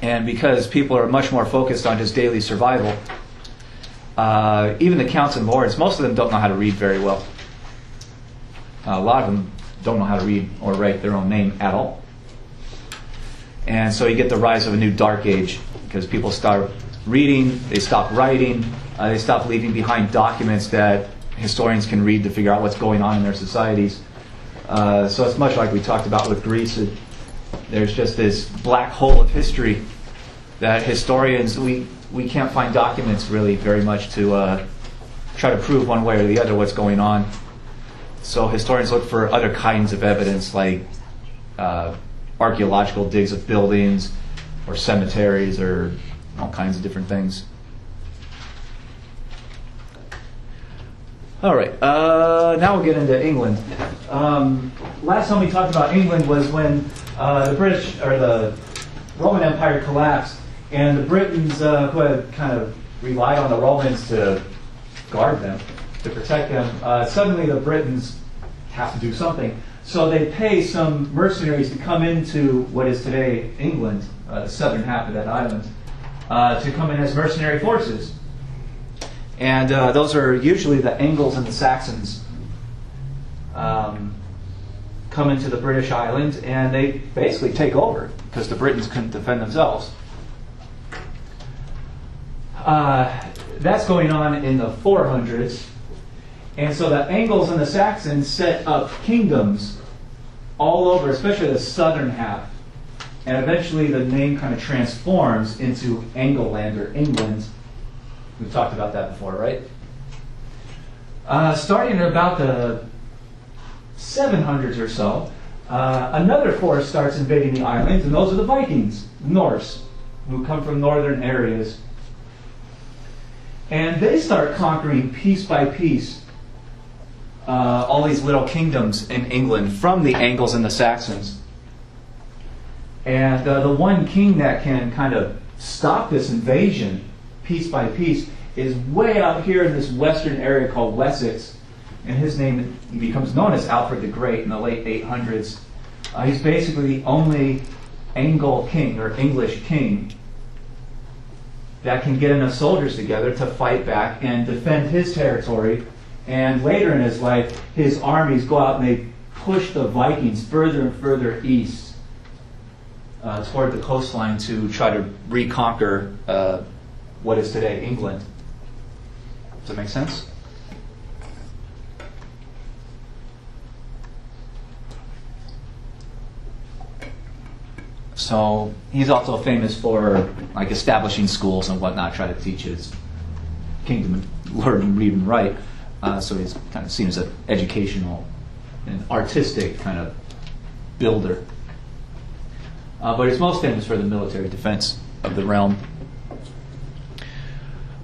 And because people are much more focused on just daily survival, even the counts and lords, most of them don't know how to read very well. A lot of them don't know how to read or write their own name at all. And so you get the rise of a new dark age because people start reading, they stop writing, they stop leaving behind documents that historians can read to figure out what's going on in their societies. So it's much like we talked about with Greece. There's just this black hole of history that historians, we can't find documents really very much to try to prove one way or the other what's going on. So historians look for other kinds of evidence like archaeological digs of buildings or cemeteries or all kinds of different things. All right, now we'll get into England. Last time we talked about England was when the British or the Roman Empire collapsed, and the Britons, who had kind of relied on the Romans to guard them, to protect them, suddenly the Britons have to do something. So they pay some mercenaries to come into what is today England, the southern half of that island, to come in as mercenary forces. And those are usually the Angles and the Saxons come into the British island, and they basically take over because the Britons couldn't defend themselves. That's going on in the 400s. And so the Angles and the Saxons set up kingdoms all over, especially the southern half. And eventually the name kind of transforms into Angleland or England. We've talked about that before, right? Starting at about the 700s or so, another force starts invading the island, and those are the Vikings, Norse, who come from northern areas. And they start conquering piece by piece all these little kingdoms in England from the Angles and the Saxons. And the one king that can kind of stop this invasion piece by piece is way out here in this western area called Wessex. And his name, he becomes known as Alfred the Great in the late 800s. He's basically the only Angle king or English king that can get enough soldiers together to fight back and defend his territory. And later in his life, his armies go out and they push the Vikings further and further east toward the coastline to try to reconquer what is today England. Does that make sense? So he's also famous for like establishing schools and whatnot, try to teach his kingdom and learn and read and write. So he's kind of seen as an educational and artistic kind of builder. But he's most famous for the military defense of the realm.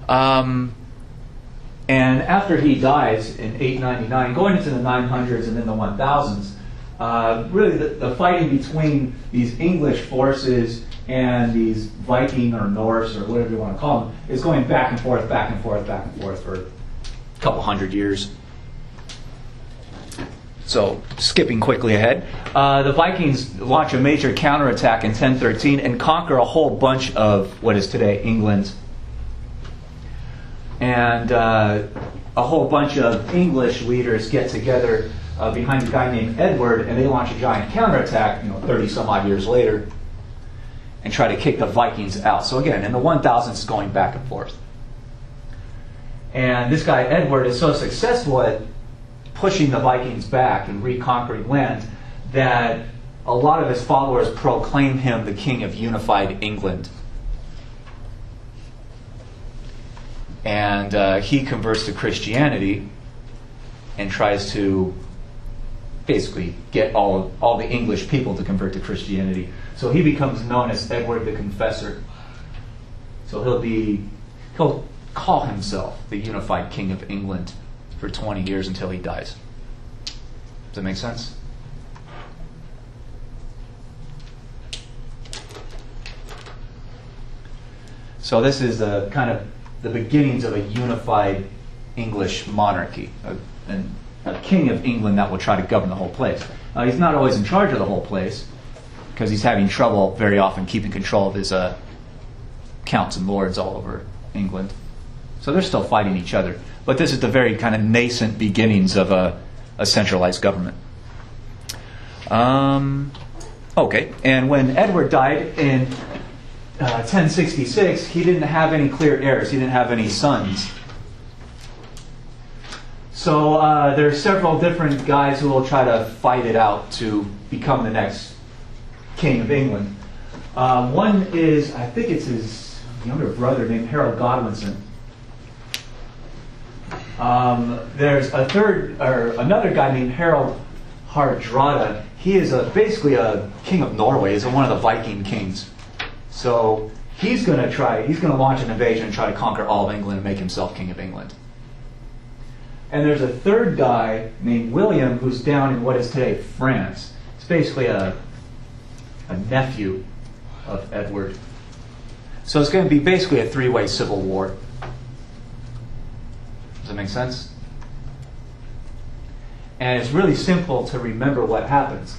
And after he dies in 899, going into the 900s and then the 1000s, really the fighting between these English forces and these Viking or Norse or whatever you want to call them is going back and forth, back and forth, back and forth for a couple hundred years. So, skipping quickly ahead, the Vikings launch a major counterattack in 1013 and conquer a whole bunch of what is today England. And a whole bunch of English leaders get together behind a guy named Edward, and they launch a giant counterattack, 30 some odd years later, and try to kick the Vikings out. So again, in the 1000s, it's going back and forth. And this guy Edward is so successful at pushing the Vikings back and reconquering land that a lot of his followers proclaim him the king of unified England. And he converts to Christianity and tries to basically get all the English people to convert to Christianity. So he becomes known as Edward the Confessor. So he'll call himself the unified king of England for 20 years until he dies. Does that make sense? So this is kind of the beginnings of a unified English monarchy, a king of England that will try to govern the whole place. He's not always in charge of the whole place because he's having trouble very often keeping control of his counts and lords all over England. So they're still fighting each other. But this is the very kind of nascent beginnings of a centralized government. Okay, and when Edward died in 1066, he didn't have any clear heirs. He didn't have any sons. So there are several different guys who will try to fight it out to become the next king of England. One is, I think it's his younger brother named Harold Godwinson. There's another guy named Harold Hardrada. He is basically a king of Norway. He's one of the Viking kings. So he's going to launch an invasion and try to conquer all of England and make himself king of England. And there's a third guy named William who's down in what is today France. It's basically a nephew of Edward. So it's going to be basically a three-way civil war. Does that make sense? And it's really simple to remember what happens.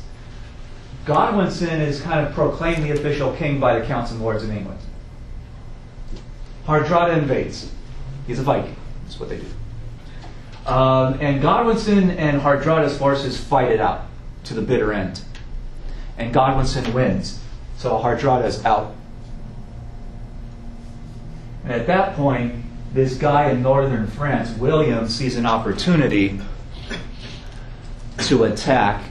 Godwinson is kind of proclaimed the official king by the counts and lords in England. Hardrada invades. He's a Viking. That's what they do. And Godwinson and Hardrada's forces fight it out to the bitter end. And Godwinson wins. So Hardrada is out. And at that point, this guy in northern France, William, sees an opportunity to attack.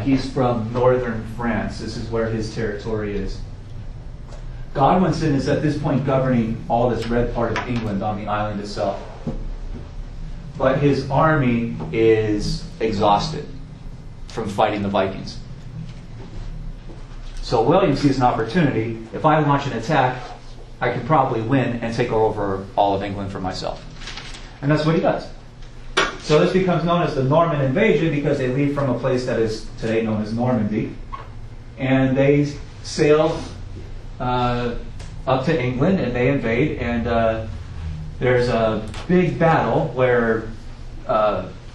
He's from northern France. This is where his territory is. Godwinson is at this point governing all this red part of England on the island itself. But his army is exhausted from fighting the Vikings. So William sees an opportunity. If I launch an attack, I can probably win and take over all of England for myself. And that's what he does. So this becomes known as the Norman invasion because they leave from a place that is today known as Normandy. And they sail up to England and they invade. And there's a big battle where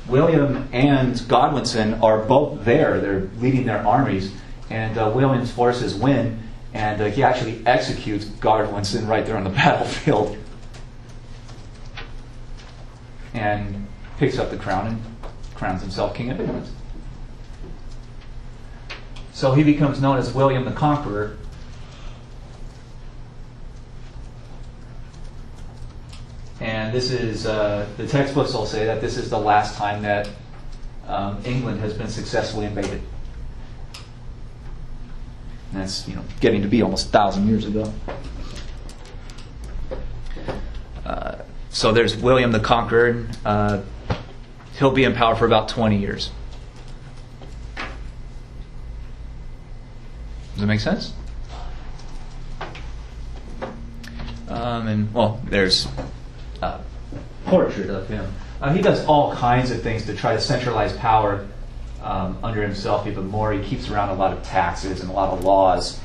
William and Godwinson are both there. They're leading their armies. And William's forces win. And he actually executes Godwinson right there on the battlefield. And picks up the crown and crowns himself king of England. So he becomes known as William the Conqueror. And this is, the textbooks will say that this is the last time that England has been successfully invaded. And that's, getting to be almost 1,000 years ago. So there's William the Conqueror. He'll be in power for about 20 years. Does that make sense? There's a portrait of him. He does all kinds of things to try to centralize power under himself even more. He keeps around a lot of taxes and a lot of laws.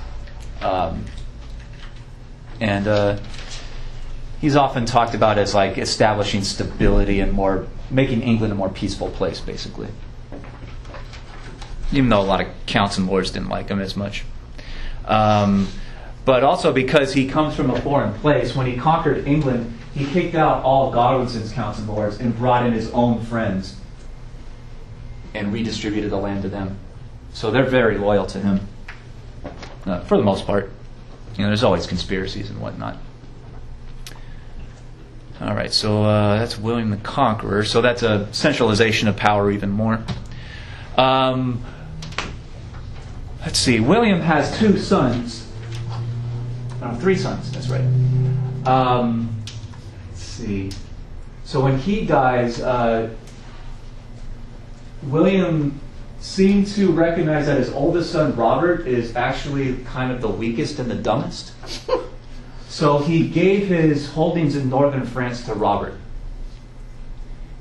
He's often talked about as like establishing stability and making England a more peaceful place, basically. Even though a lot of counts and lords didn't like him as much. But also because he comes from a foreign place, when he conquered England, he kicked out all of Godwinson's counts and lords and brought in his own friends and redistributed the land to them. So they're very loyal to him, for the most part. There's always conspiracies and whatnot. All right, so that's William the Conqueror. So that's a centralization of power even more. Let's see. William has 2 sons. 3 sons, that's right. Let's see. So when he dies, William seemed to recognize that his oldest son, Robert, is actually kind of the weakest and the dumbest. So he gave his holdings in northern France to Robert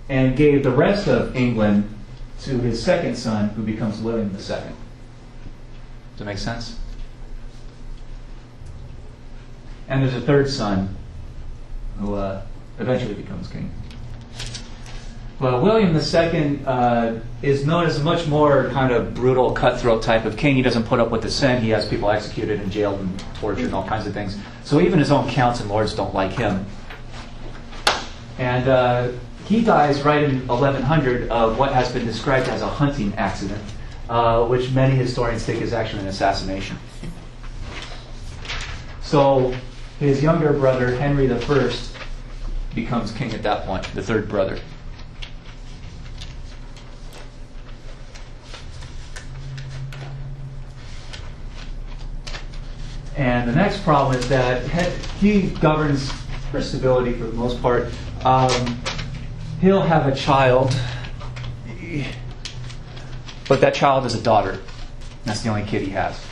and gave the rest of England to his second son, who becomes William II. Does that make sense? And there's a third son who eventually becomes king. Well, William II is known as a much more kind of brutal, cutthroat type of king. He doesn't put up with dissent. He has people executed and jailed and tortured and all kinds of things. So even his own counts and lords don't like him. And he dies right in 1100 of what has been described as a hunting accident, which many historians think is actually an assassination. So his younger brother, Henry I, becomes king at that point, the third brother. And the next problem is that he governs for stability for the most part. He'll have a child, but that child is a daughter. That's the only kid he has.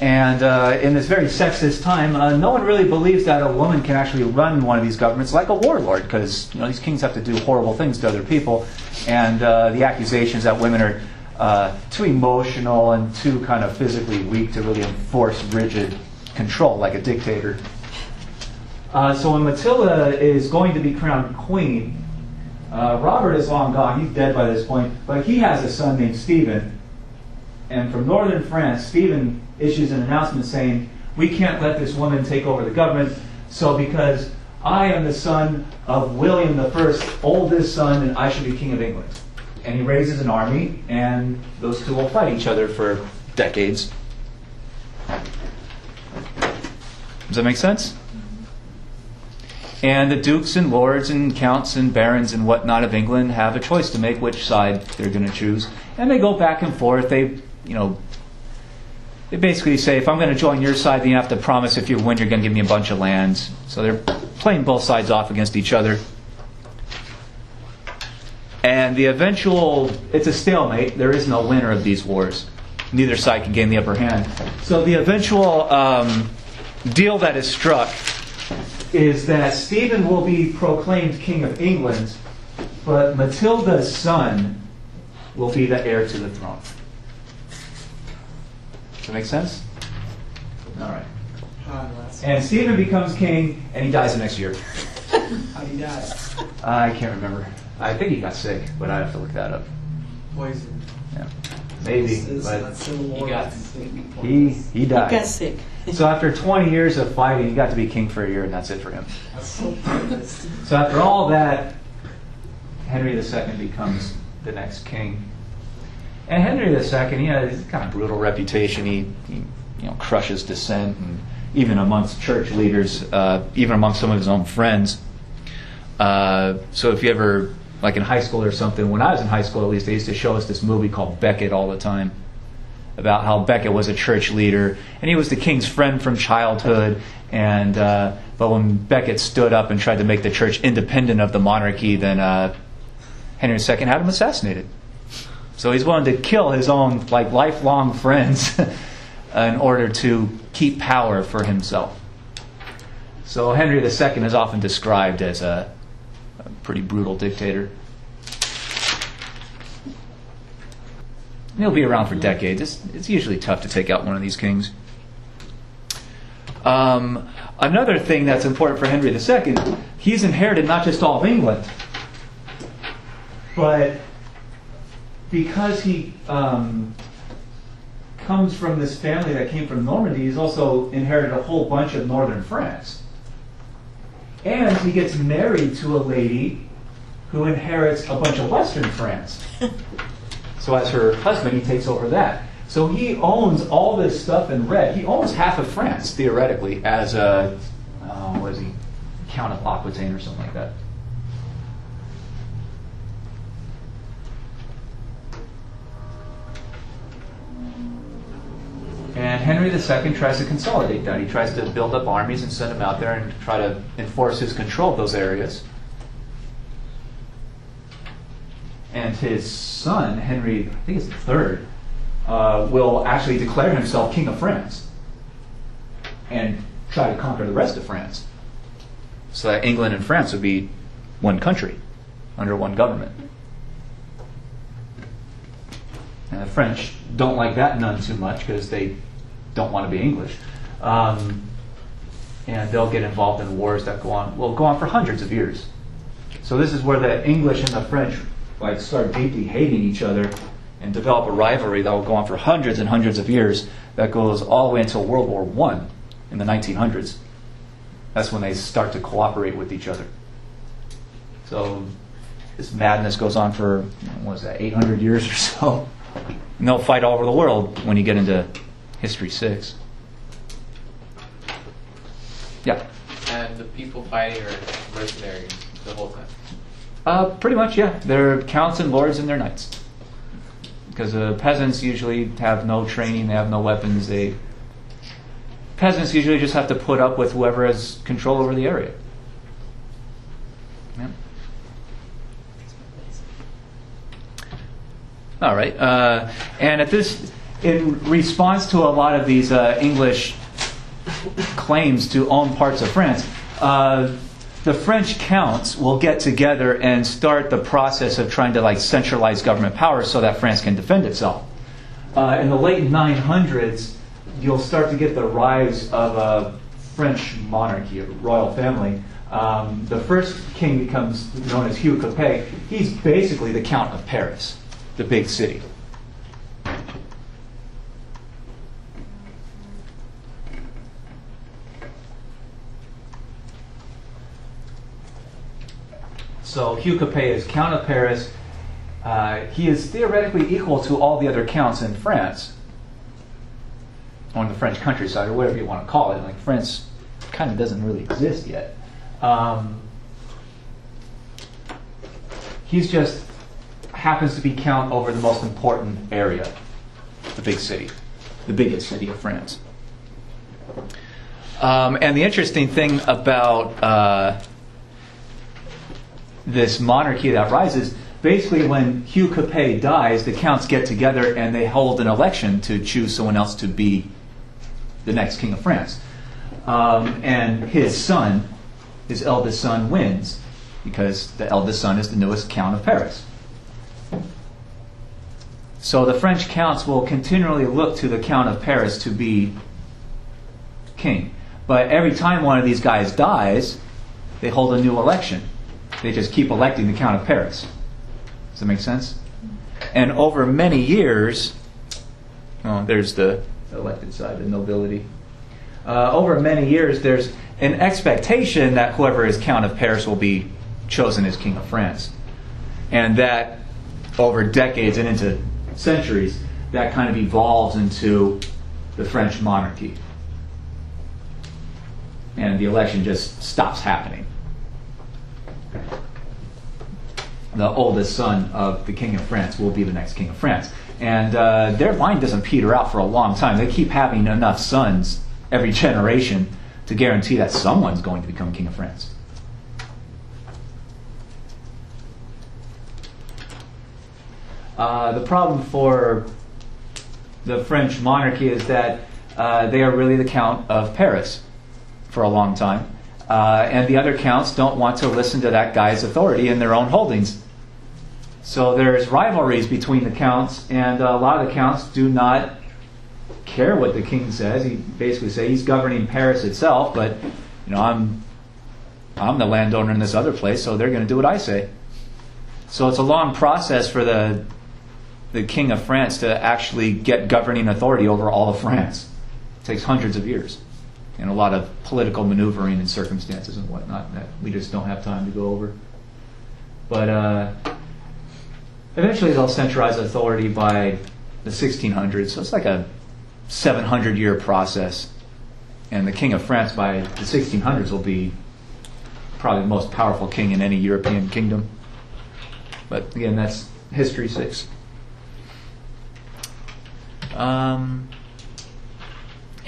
And in this very sexist time, no one really believes that a woman can actually run one of these governments like a warlord, because these kings have to do horrible things to other people. And the accusations that women are too emotional and too kind of physically weak to really enforce rigid control like a dictator. So when Matilda is going to be crowned queen, Robert is long gone. He's dead by this point. But he has a son named Stephen. And from northern France, Stephen issues an announcement saying, we can't let this woman take over the government. So because I am the son of William I, oldest son, and I should be king of England. And he raises an army, and those two will fight each other for decades. Does that make sense? And the dukes and lords and counts and barons and whatnot of England have a choice to make which side they're going to choose. And they go back and forth. They basically say, if I'm going to join your side, then you have to promise if you win, you're going to give me a bunch of lands. So they're playing both sides off against each other. And it's a stalemate. There is no winner of these wars. Neither side can gain the upper hand. So the eventual deal that is struck is that Stephen will be proclaimed king of England, but Matilda's son will be the heir to the throne. Does that make sense? All right. And Stephen becomes king, and he dies the next year. How did he die? I can't remember. I think he got sick, but I have to look that up. Poison. Yeah, maybe, but he got he died. He got sick. So after 20 years of fighting, he got to be king for a year, and that's it for him. That's so pointless. So after all that, Henry II becomes the next king. And Henry II, he has a kind of brutal reputation. He crushes dissent, and even amongst church leaders, even amongst some of his own friends. So if you ever, like in high school or something, when I was in high school at least, they used to show us this movie called Becket all the time, about how Becket was a church leader, and he was the king's friend from childhood, and but when Becket stood up and tried to make the church independent of the monarchy, then Henry II had him assassinated. So he's willing to kill his own lifelong friends in order to keep power for himself. So Henry II is often described as a pretty brutal dictator. And he'll be around for decades. It's usually tough to take out one of these kings. Another thing that's important for Henry II, he's inherited not just all of England, but because he comes from this family that came from Normandy, he's also inherited a whole bunch of northern France. And he gets married to a lady who inherits a bunch of western France. So as her husband, he takes over that. So he owns all this stuff in red. He owns half of France, theoretically, as a, Count of Aquitaine or something like that. And Henry II tries to consolidate that. He tries to build up armies and send them out there and try to enforce his control of those areas. And his son, Henry, I think it's the third, will actually declare himself King of France and try to conquer the rest of France. So that England and France would be one country under one government. And the French don't like that none too much because they don't want to be English. And they'll get involved in wars that go on for hundreds of years. So this is where the English and the French start deeply hating each other and develop a rivalry that will go on for hundreds and hundreds of years that goes all the way until World War I in the 1900s. That's when they start to cooperate with each other. So this madness goes on for, 800 years or so. And they'll fight all over the world when you get into History 6. Yeah? And the people fighting are mercenaries the whole time? Pretty much, yeah. They're counts and lords and they're knights. Because peasants usually have no training, they have no weapons. Peasants usually just have to put up with whoever has control over the area. Yeah. All right. And in response to a lot of these English claims to own parts of France, the French counts will get together and start the process of trying to centralize government power so that France can defend itself. In the late 900s, you'll start to get the rise of a French monarchy, a royal family. The first king becomes known as Hugh Capet. He's basically the Count of Paris, the big city. So Hugh Capet is Count of Paris. He is theoretically equal to all the other counts in France, on the French countryside, or whatever you want to call it. France kind of doesn't really exist yet. He's just happens to be count over the most important area, the big city, the biggest city of France. And the interesting thing about this monarchy that rises, basically when Hugh Capet dies, the counts get together and they hold an election to choose someone else to be the next king of France. And his son, his eldest son, wins because the eldest son is the newest Count of Paris. So the French counts will continually look to the Count of Paris to be king. But every time one of these guys dies, they hold a new election. They just keep electing the Count of Paris. Does that make sense? And over many years, there's the elected side, the nobility. Over many years, there's an expectation that whoever is Count of Paris will be chosen as King of France. And that over decades and into centuries, that kind of evolves into the French monarchy. And the election just stops happening. The oldest son of the King of France will be the next King of France. And their line doesn't peter out for a long time. They keep having enough sons every generation to guarantee that someone's going to become King of France. The problem for the French monarchy is that they are really the Count of Paris for a long time. And the other counts don't want to listen to that guy's authority in their own holdings. So there's rivalries between the counts, and a lot of the counts do not care what the king says. He basically says he's governing Paris itself, but I'm the landowner in this other place, so they're going to do what I say. So it's a long process for the King of France to actually get governing authority over all of France. It takes hundreds of years and a lot of political maneuvering and circumstances and whatnot that we just don't have time to go over. But eventually they'll centralize authority by the 1600s, so it's like a 700-year process. And the King of France by the 1600s will be probably the most powerful king in any European kingdom. But again, that's History 6.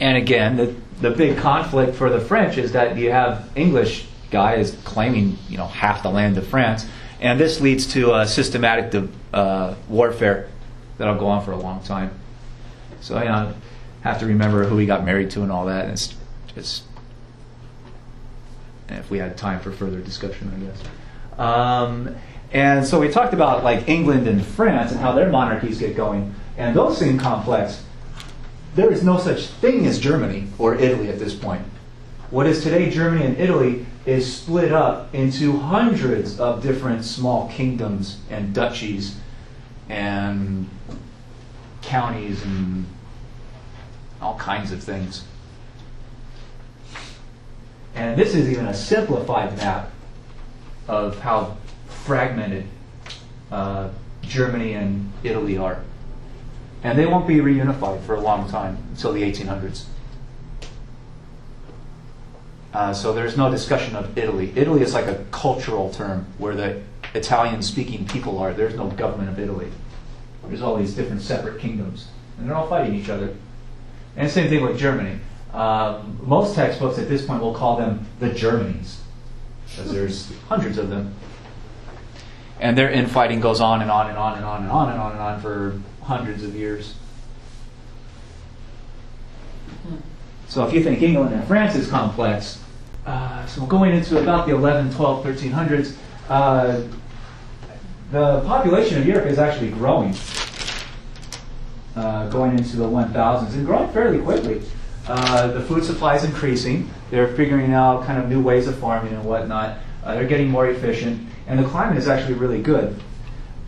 And again, the big conflict for the French is that you have English guys claiming half the land of France, And this leads to systematic warfare that'll go on for a long time. So I have to remember who he got married to and all that. And it's just, if we had time for further discussion, I guess. And so we talked about like England and France and how their monarchies get going. And those seem complex. There is no such thing as Germany or Italy at this point. What is today Germany and Italy is split up into hundreds of different small kingdoms and duchies and counties and all kinds of things. And this is even a simplified map of how fragmented Germany and Italy are. And they won't be reunified for a long time, until the 1800s. So there's no discussion of Italy. Italy is like a cultural term where the Italian-speaking people are. There's no government of Italy. There's all these different separate kingdoms. And they're all fighting each other. And same thing with Germany. Most textbooks at this point will call them the Germanies, because there's hundreds of them. And their infighting goes on and on and on and on and on and on and on for hundreds of years. So if you think England and France is complex, so going into about the 11, 12, 1300s, the population of Europe is actually growing, going into the 1000s, and growing fairly quickly. The food supply is increasing. They're figuring out kind of new ways of farming and whatnot. They're getting more efficient, and the climate is actually really good.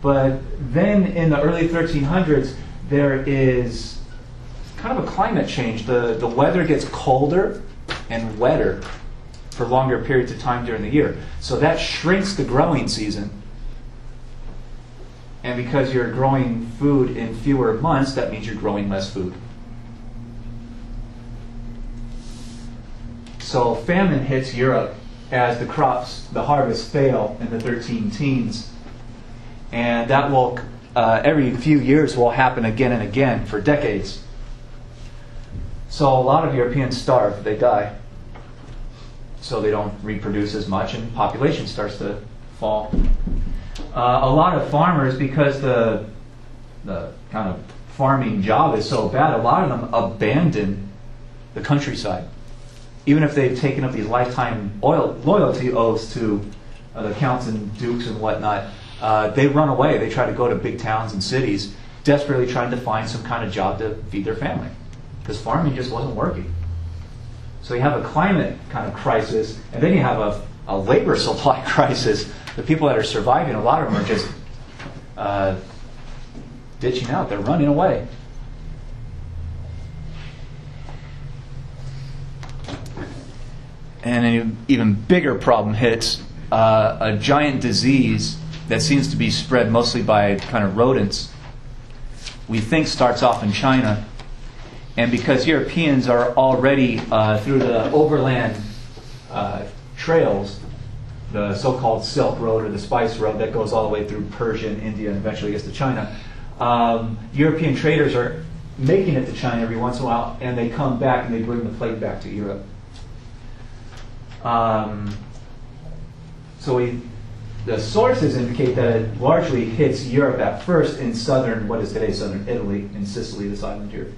But then in the early 1300s, there is kind of a climate change. The weather gets colder and wetter for longer periods of time during the year. So that shrinks the growing season. And because you're growing food in fewer months, that means you're growing less food. So famine hits Europe as the crops, the harvests fail in the 13 teens. And that will, every few years, will happen again and again for decades. So a lot of Europeans starve, they die. So they don't reproduce as much, and population starts to fall. A lot of farmers, because the kind of farming job is so bad, a lot of them abandon the countryside. Even if they've taken up these lifetime loyalty oaths to the counts and dukes and whatnot, they run away. They try to go to big towns and cities, desperately trying to find some kind of job to feed their family, because farming just wasn't working. So you have a climate kind of crisis, and then you have a labor supply crisis. The people that are surviving, a lot of them are just ditching out. They're running away. And an even bigger problem hits, a giant disease that seems to be spread mostly by kind of rodents. We think starts off in China. And because Europeans are already through the overland trails, the so-called Silk Road or the Spice Road that goes all the way through Persia and India and eventually gets to China, European traders are making it to China every once in a while, and they come back and they bring the plague back to Europe. The sources indicate that it largely hits Europe at first in what is today southern Italy, in Sicily, this island here.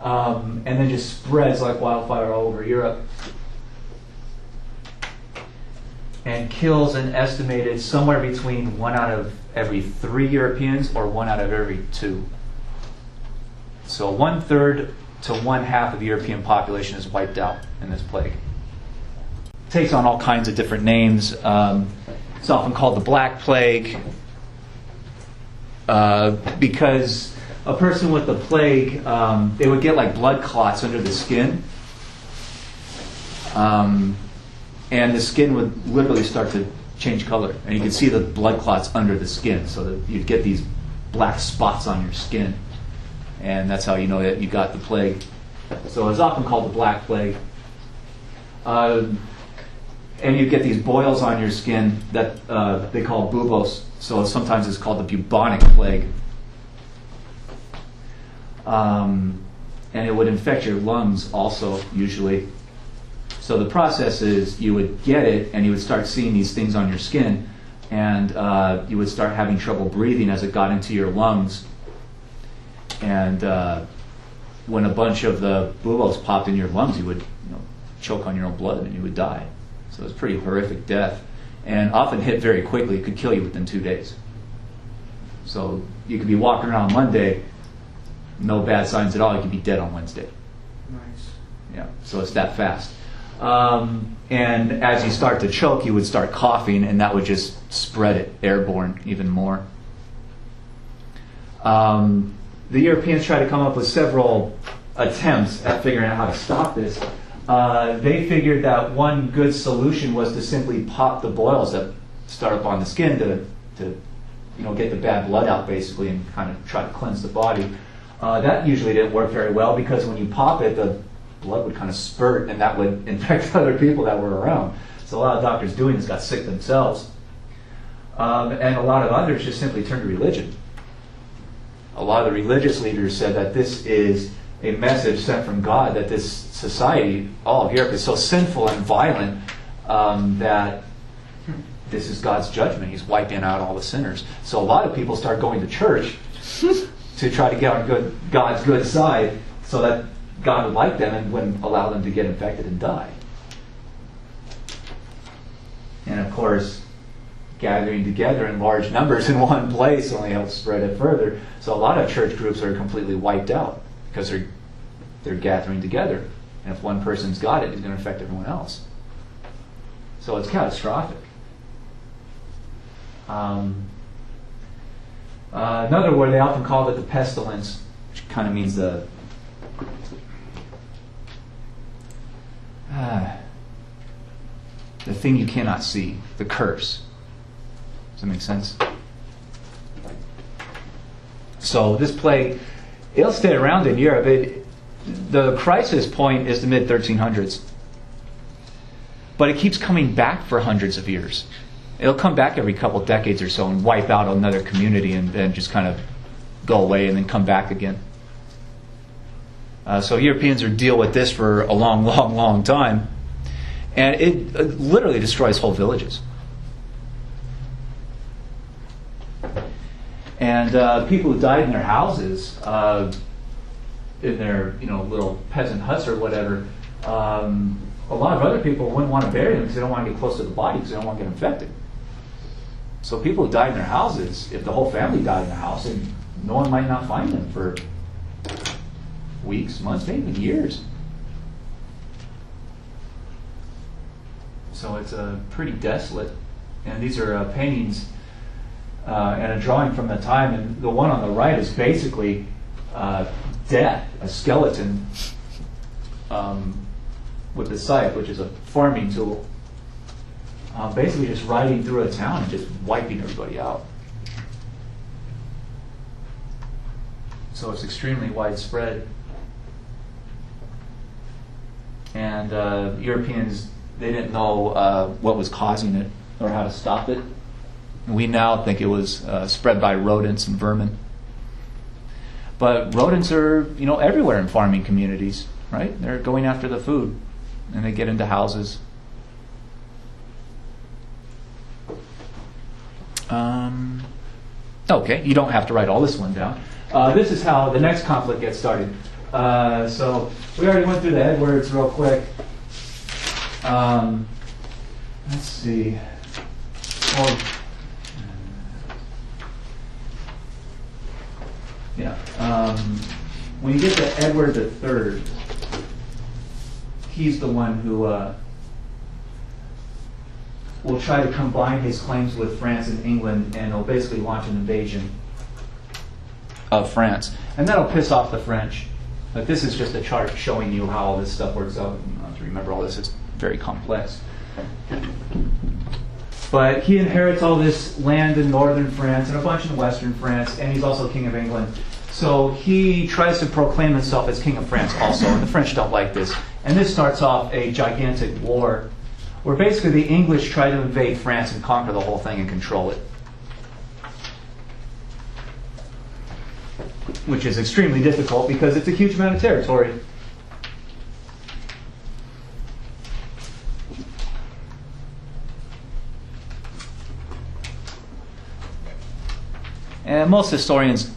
And then just spreads like wildfire all over Europe and kills an estimated somewhere between 1 out of every 3 Europeans or 1 out of every 2. So 1/3 to 1/2 of the European population is wiped out in this plague. It takes on all kinds of different names. It's often called the Black Plague because a person with the plague, they would get like blood clots under the skin. And the skin would literally start to change color. And you could see the blood clots under the skin. So that you'd get these black spots on your skin. And that's how you know that you got the plague. So it's often called the Black Plague. And you get these boils on your skin that they call buboes. So sometimes it's called the bubonic plague. And it would infect your lungs also, usually. So the process is you would get it and you would start seeing these things on your skin, and you would start having trouble breathing as it got into your lungs. And when a bunch of the bullets popped in your lungs, you would choke on your own blood and you would die. So it was a pretty horrific death, and often hit very quickly. It could kill you within 2 days. So you could be walking around Monday, no bad signs at all. You could be dead on Wednesday. Nice. Yeah, so it's that fast. And as you start to choke, you would start coughing, and that would just spread it airborne even more. The Europeans tried to come up with several attempts at figuring out how to stop this. They figured that one good solution was to simply pop the boils that start up on the skin to get the bad blood out, basically, and kind of try to cleanse the body. That usually didn't work very well, because when you pop it, the blood would kind of spurt, and that would infect other people that were around. So a lot of doctors doing this got sick themselves. And a lot of others just simply turned to religion. A lot of the religious leaders said that this is a message sent from God, that this society, all of Europe, is so sinful and violent that this is God's judgment. He's wiping out all the sinners. So a lot of people start going to church to try to get on God's good side, so that God would like them and wouldn't allow them to get infected and die. And of course, gathering together in large numbers in one place only helps spread it further. So a lot of church groups are completely wiped out because they're gathering together. And if one person's got it, it's going to affect everyone else. So it's catastrophic. Another word, they often call it the pestilence, which kind of means the thing you cannot see, the curse. Does that make sense? So this plague, it'll stay around in Europe. The crisis point is the mid-1300s. But it keeps coming back for hundreds of years. It'll come back every couple decades or so and wipe out another community and then just kind of go away and then come back again. So Europeans will deal with this for a long, long, long time. And it literally destroys whole villages. And people who died in their houses, in their little peasant huts or whatever, a lot of other people wouldn't want to bury them because they don't want to get close to the body because they don't want to get infected. So people who died in their houses, if the whole family died in the house, and no one might not find them for weeks, months, maybe even years. So it's pretty desolate. And these are paintings and a drawing from the time. And the one on the right is basically death, a skeleton with the scythe, which is a farming tool, basically just riding through a town and just wiping everybody out. So it's extremely widespread. And Europeans, they didn't know what was causing it or how to stop it. We now think it was spread by rodents and vermin. But rodents are, everywhere in farming communities, right? They're going after the food, and they get into houses. Okay, you don't have to write all this one down. This is how the next conflict gets started. So we already went through the Edwards real quick. Let's see. Well, when you get to Edward III, he's the one who will try to combine his claims with France and England, and he'll basically launch an invasion of France. And that'll piss off the French. But this is just a chart showing you how all this stuff works out. You don't have to remember all this, it's very complex. But he inherits all this land in northern France and a bunch in western France, and he's also king of England. So he tries to proclaim himself as king of France also, and the French don't like this. And this starts off a gigantic war where basically the English try to invade France and conquer the whole thing and control it, which is extremely difficult because it's a huge amount of territory. most historians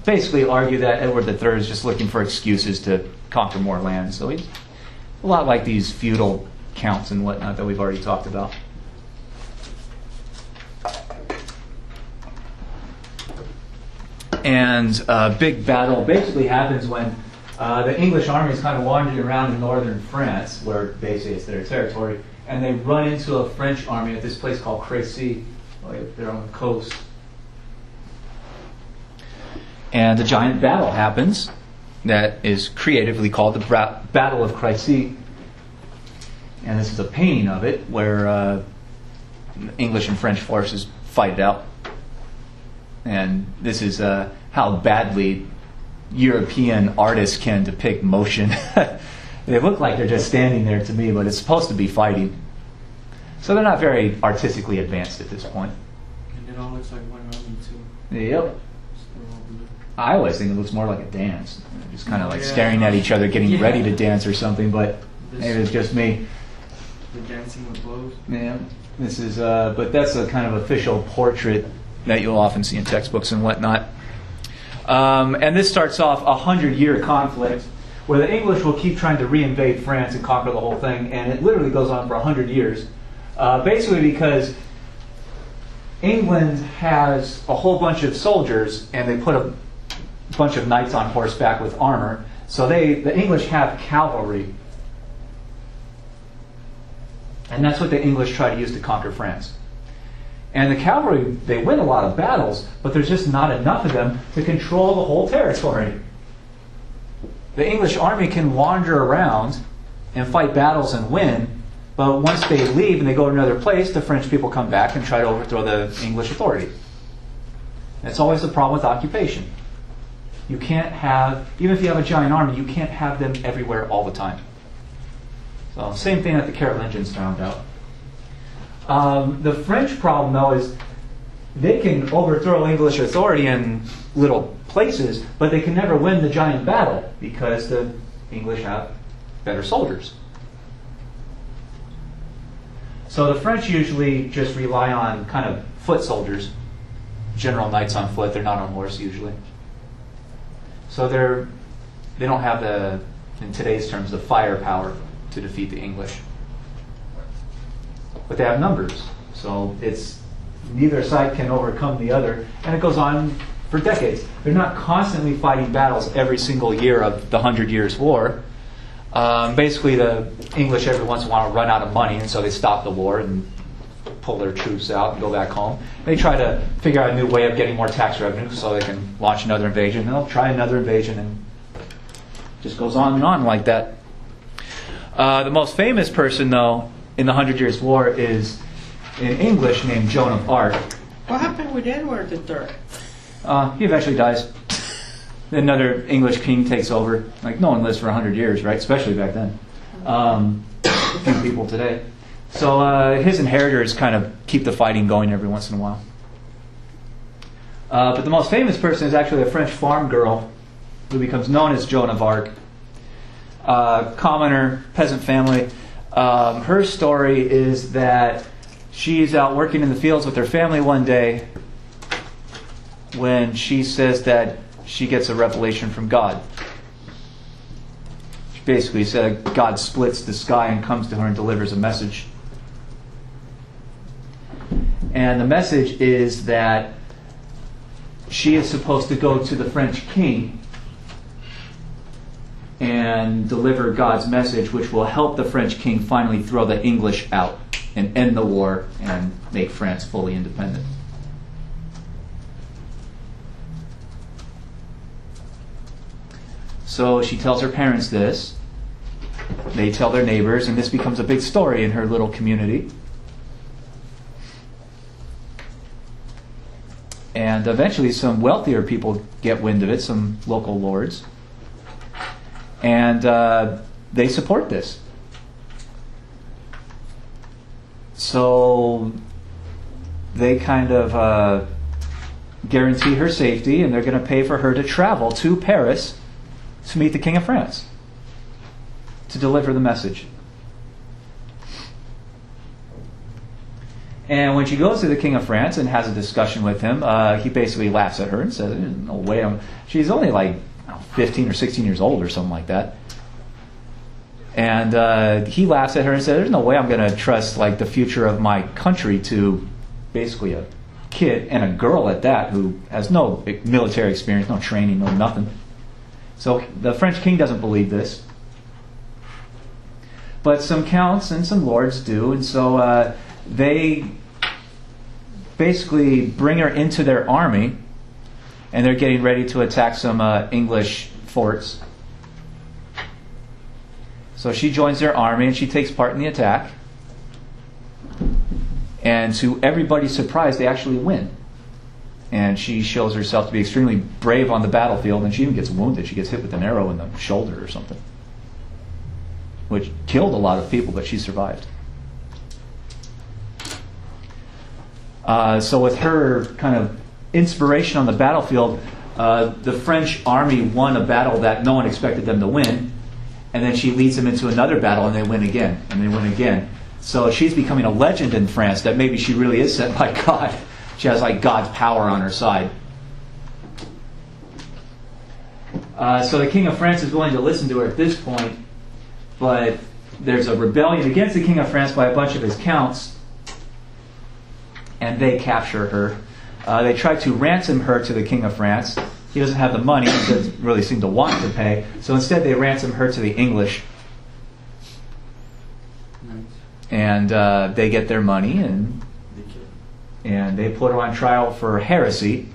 basically argue that Edward III is just looking for excuses to conquer more land. So he's a lot like these feudal counts and whatnot that we've already talked about. And a big battle basically happens when the English army is kind of wandering around in northern France, where basically it's their territory, and they run into a French army at this place called Crécy, way up there on the coast. And a giant battle happens that is creatively called the Battle of Crécy. And this is a painting of it where English and French forces fight it out. And this is how badly European artists can depict motion. They look like they're just standing there to me, but it's supposed to be fighting. So they're not very artistically advanced at this point. And it all looks like one army too. Yep. Still all blue. I always think it looks more like a dance. Just kind of like Yeah. staring at each other, getting Yeah. ready to dance or something, but maybe it's just me. The dancing with bows. Yeah, this is, but that's a kind of official portrait that you'll often see in textbooks and whatnot. And this starts off a 100-year conflict where the English will keep trying to reinvade France and conquer the whole thing, and it literally goes on for 100 years. Basically because England has a whole bunch of soldiers, and they put a bunch of knights on horseback with armor. So the English have cavalry. And that's what the English try to use to conquer France. And the cavalry, they win a lot of battles, but there's just not enough of them to control the whole territory. The English army can wander around and fight battles and win, but once they leave and they go to another place, the French people come back and try to overthrow the English authority. That's always the problem with occupation. You can't have, even if you have a giant army, you can't have them everywhere all the time. So same thing that the Carolingians found out. The French problem, though, is they can overthrow English authority in little places, but they can never win the giant battle because the English have better soldiers. So the French usually just rely on kind of foot soldiers, general knights on foot. They're not on horse usually. So they don't have the, in today's terms, the firepower to defeat the English. But they have numbers, so it's neither side can overcome the other, and it goes on for decades. They're not constantly fighting battles every single year of the 100 Years' War. Basically, the English every once in a while run out of money, and so they stop the war and pull their troops out and go back home. They try to figure out a new way of getting more tax revenue so they can launch another invasion. And they'll try another invasion, and it just goes on and on like that. The most famous person, though, in the 100 Years' War is an English named Joan of Arc. What happened with Edward III? He eventually dies. Another English king takes over. Like, no one lives for 100 years, right? Especially back then. Few people today. So his inheritors kind of keep the fighting going every once in a while. But the most famous person is actually a French farm girl who becomes known as Joan of Arc. Commoner, peasant family. Her story is that she's out working in the fields with her family one day when she says that she gets a revelation from God. She basically said God splits the sky and comes to her and delivers a message. And the message is that she is supposed to go to the French king and deliver God's message, which will help the French king finally throw the English out and end the war and make France fully independent. So she tells her parents this. They tell their neighbors, and this becomes a big story in her little community. And eventually some wealthier people get wind of it, some local lords. And they support this. So they kind of guarantee her safety, and they're going to pay for her to travel to Paris to meet the King of France, to deliver the message. And when she goes to the King of France and has a discussion with him, he basically laughs at her and says, "No way." She's only like 15 or 16 years old or something like that. And he laughs at her and says, "There's no way I'm going to trust like the future of my country to basically a kid, and a girl at that, who has no military experience, no training, no nothing." So the French king doesn't believe this. But some counts and some lords do, and so they basically bring her into their army, and they're getting ready to attack some English forts. So she joins their army, and she takes part in the attack. And to everybody's surprise, they actually win. And she shows herself to be extremely brave on the battlefield, and she even gets wounded. She gets hit with an arrow in the shoulder or something, which killed a lot of people, but she survived. So with her kind of inspiration on the battlefield, the French army won a battle that no one expected them to win, and then she leads them into another battle, and they win again, and they win again. So she's becoming a legend in France that maybe she really is sent by God. She has like God's power on her side. So the King of France is willing to listen to her at this point, but there's a rebellion against the King of France by a bunch of his counts, and they capture her. They try to ransom her to the King of France. He doesn't have the money, he doesn't really seem to want to pay, so instead they ransom her to the English. And they get their money, and they put her on trial for heresy.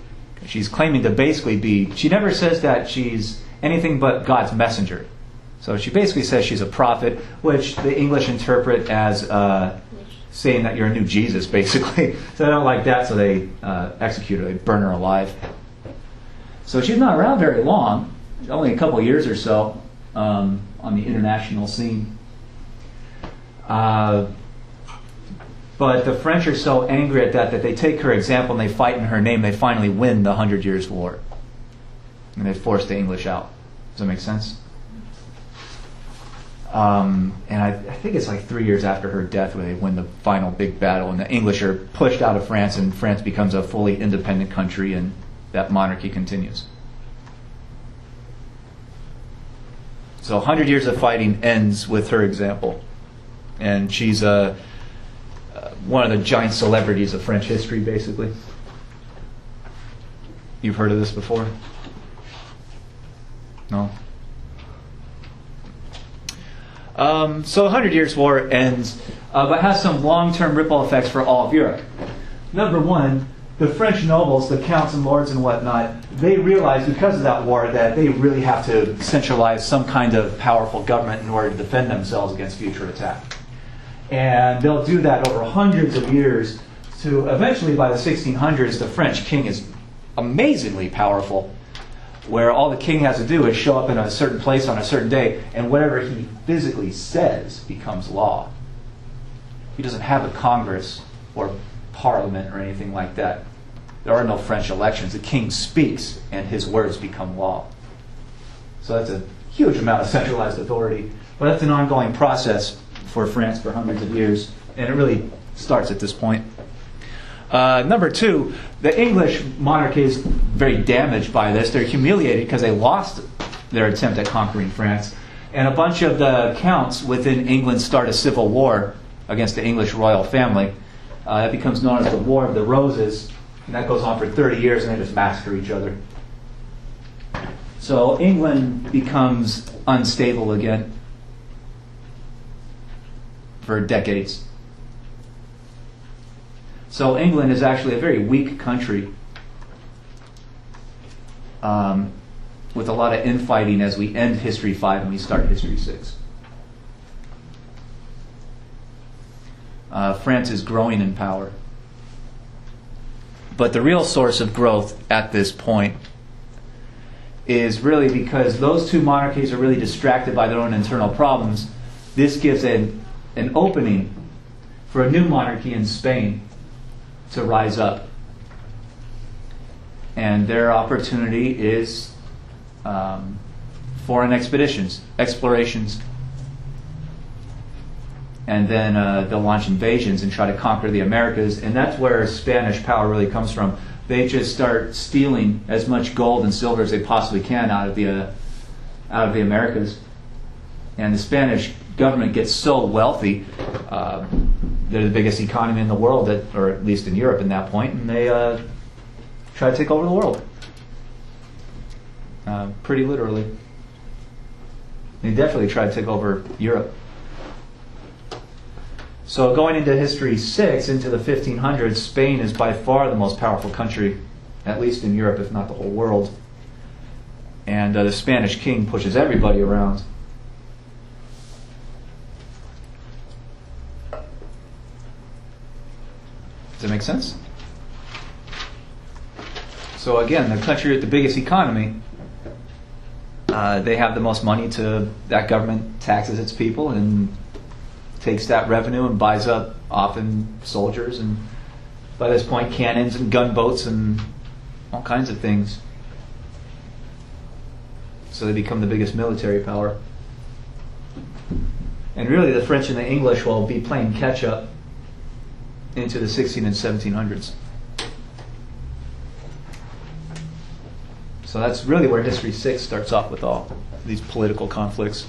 She's claiming to basically be, she never says that she's anything but God's messenger. So she basically says she's a prophet, which the English interpret as saying that you're a new Jesus, basically. So they don't like that, so they execute her, they burn her alive. So she's not around very long, only a couple years or so on the international scene. But the French are so angry at that they take her example and they fight in her name. They finally win the 100 Years' War. And they force the English out. Does that make sense? And I think it's like 3 years after her death where they win the final big battle, and the English are pushed out of France, and France becomes a fully independent country, and that monarchy continues. So 100 years of fighting ends with her example. And she's one of the giant celebrities of French history, basically. You've heard of this before? No? So the 100 Years' War ends, but has some long-term ripple effects for all of Europe. Number one, the French nobles, the counts and lords and whatnot, they realize because of that war that they really have to centralize some kind of powerful government in order to defend themselves against future attack. And they'll do that over hundreds of years to eventually, by the 1600s, the French king is amazingly powerful, where all the king has to do is show up in a certain place on a certain day, and whatever he physically says becomes law. He doesn't have a Congress or Parliament or anything like that. There are no French elections. The king speaks, and his words become law. So that's a huge amount of centralized authority. But that's an ongoing process for France for hundreds of years, and it really starts at this point. Number two, the English monarchy is very damaged by this. They're humiliated because they lost their attempt at conquering France. And a bunch of the counts within England start a civil war against the English royal family. That becomes known as the War of the Roses. And that goes on for 30 years, and they just massacre each other. So England becomes unstable again for decades. So England is actually a very weak country with a lot of infighting as we end History 5 and we start History 6. France is growing in power. But the real source of growth at this point is really because those two monarchies are really distracted by their own internal problems. This gives an opening for a new monarchy in Spain to rise up. And their opportunity is foreign expeditions, explorations. and then they'll launch invasions and try to conquer the Americas, and that's where Spanish power really comes from. They just start stealing as much gold and silver as they possibly can out of the Americas, and the Spanish government gets so wealthy. They're the biggest economy in the world, or at least in Europe at that point, and they try to take over the world. Pretty literally. They definitely try to take over Europe. So going into history 6, into the 1500s, Spain is by far the most powerful country, at least in Europe, if not the whole world. And the Spanish king pushes everybody around. Does that make sense? So again, the country with the biggest economy, they have the most money that government taxes its people and takes that revenue and buys up often soldiers and by this point cannons and gunboats and all kinds of things. So they become the biggest military power. And really the French and the English will be playing catch up into the 16 and 1700s. So that's really where History 6 starts off with all these political conflicts.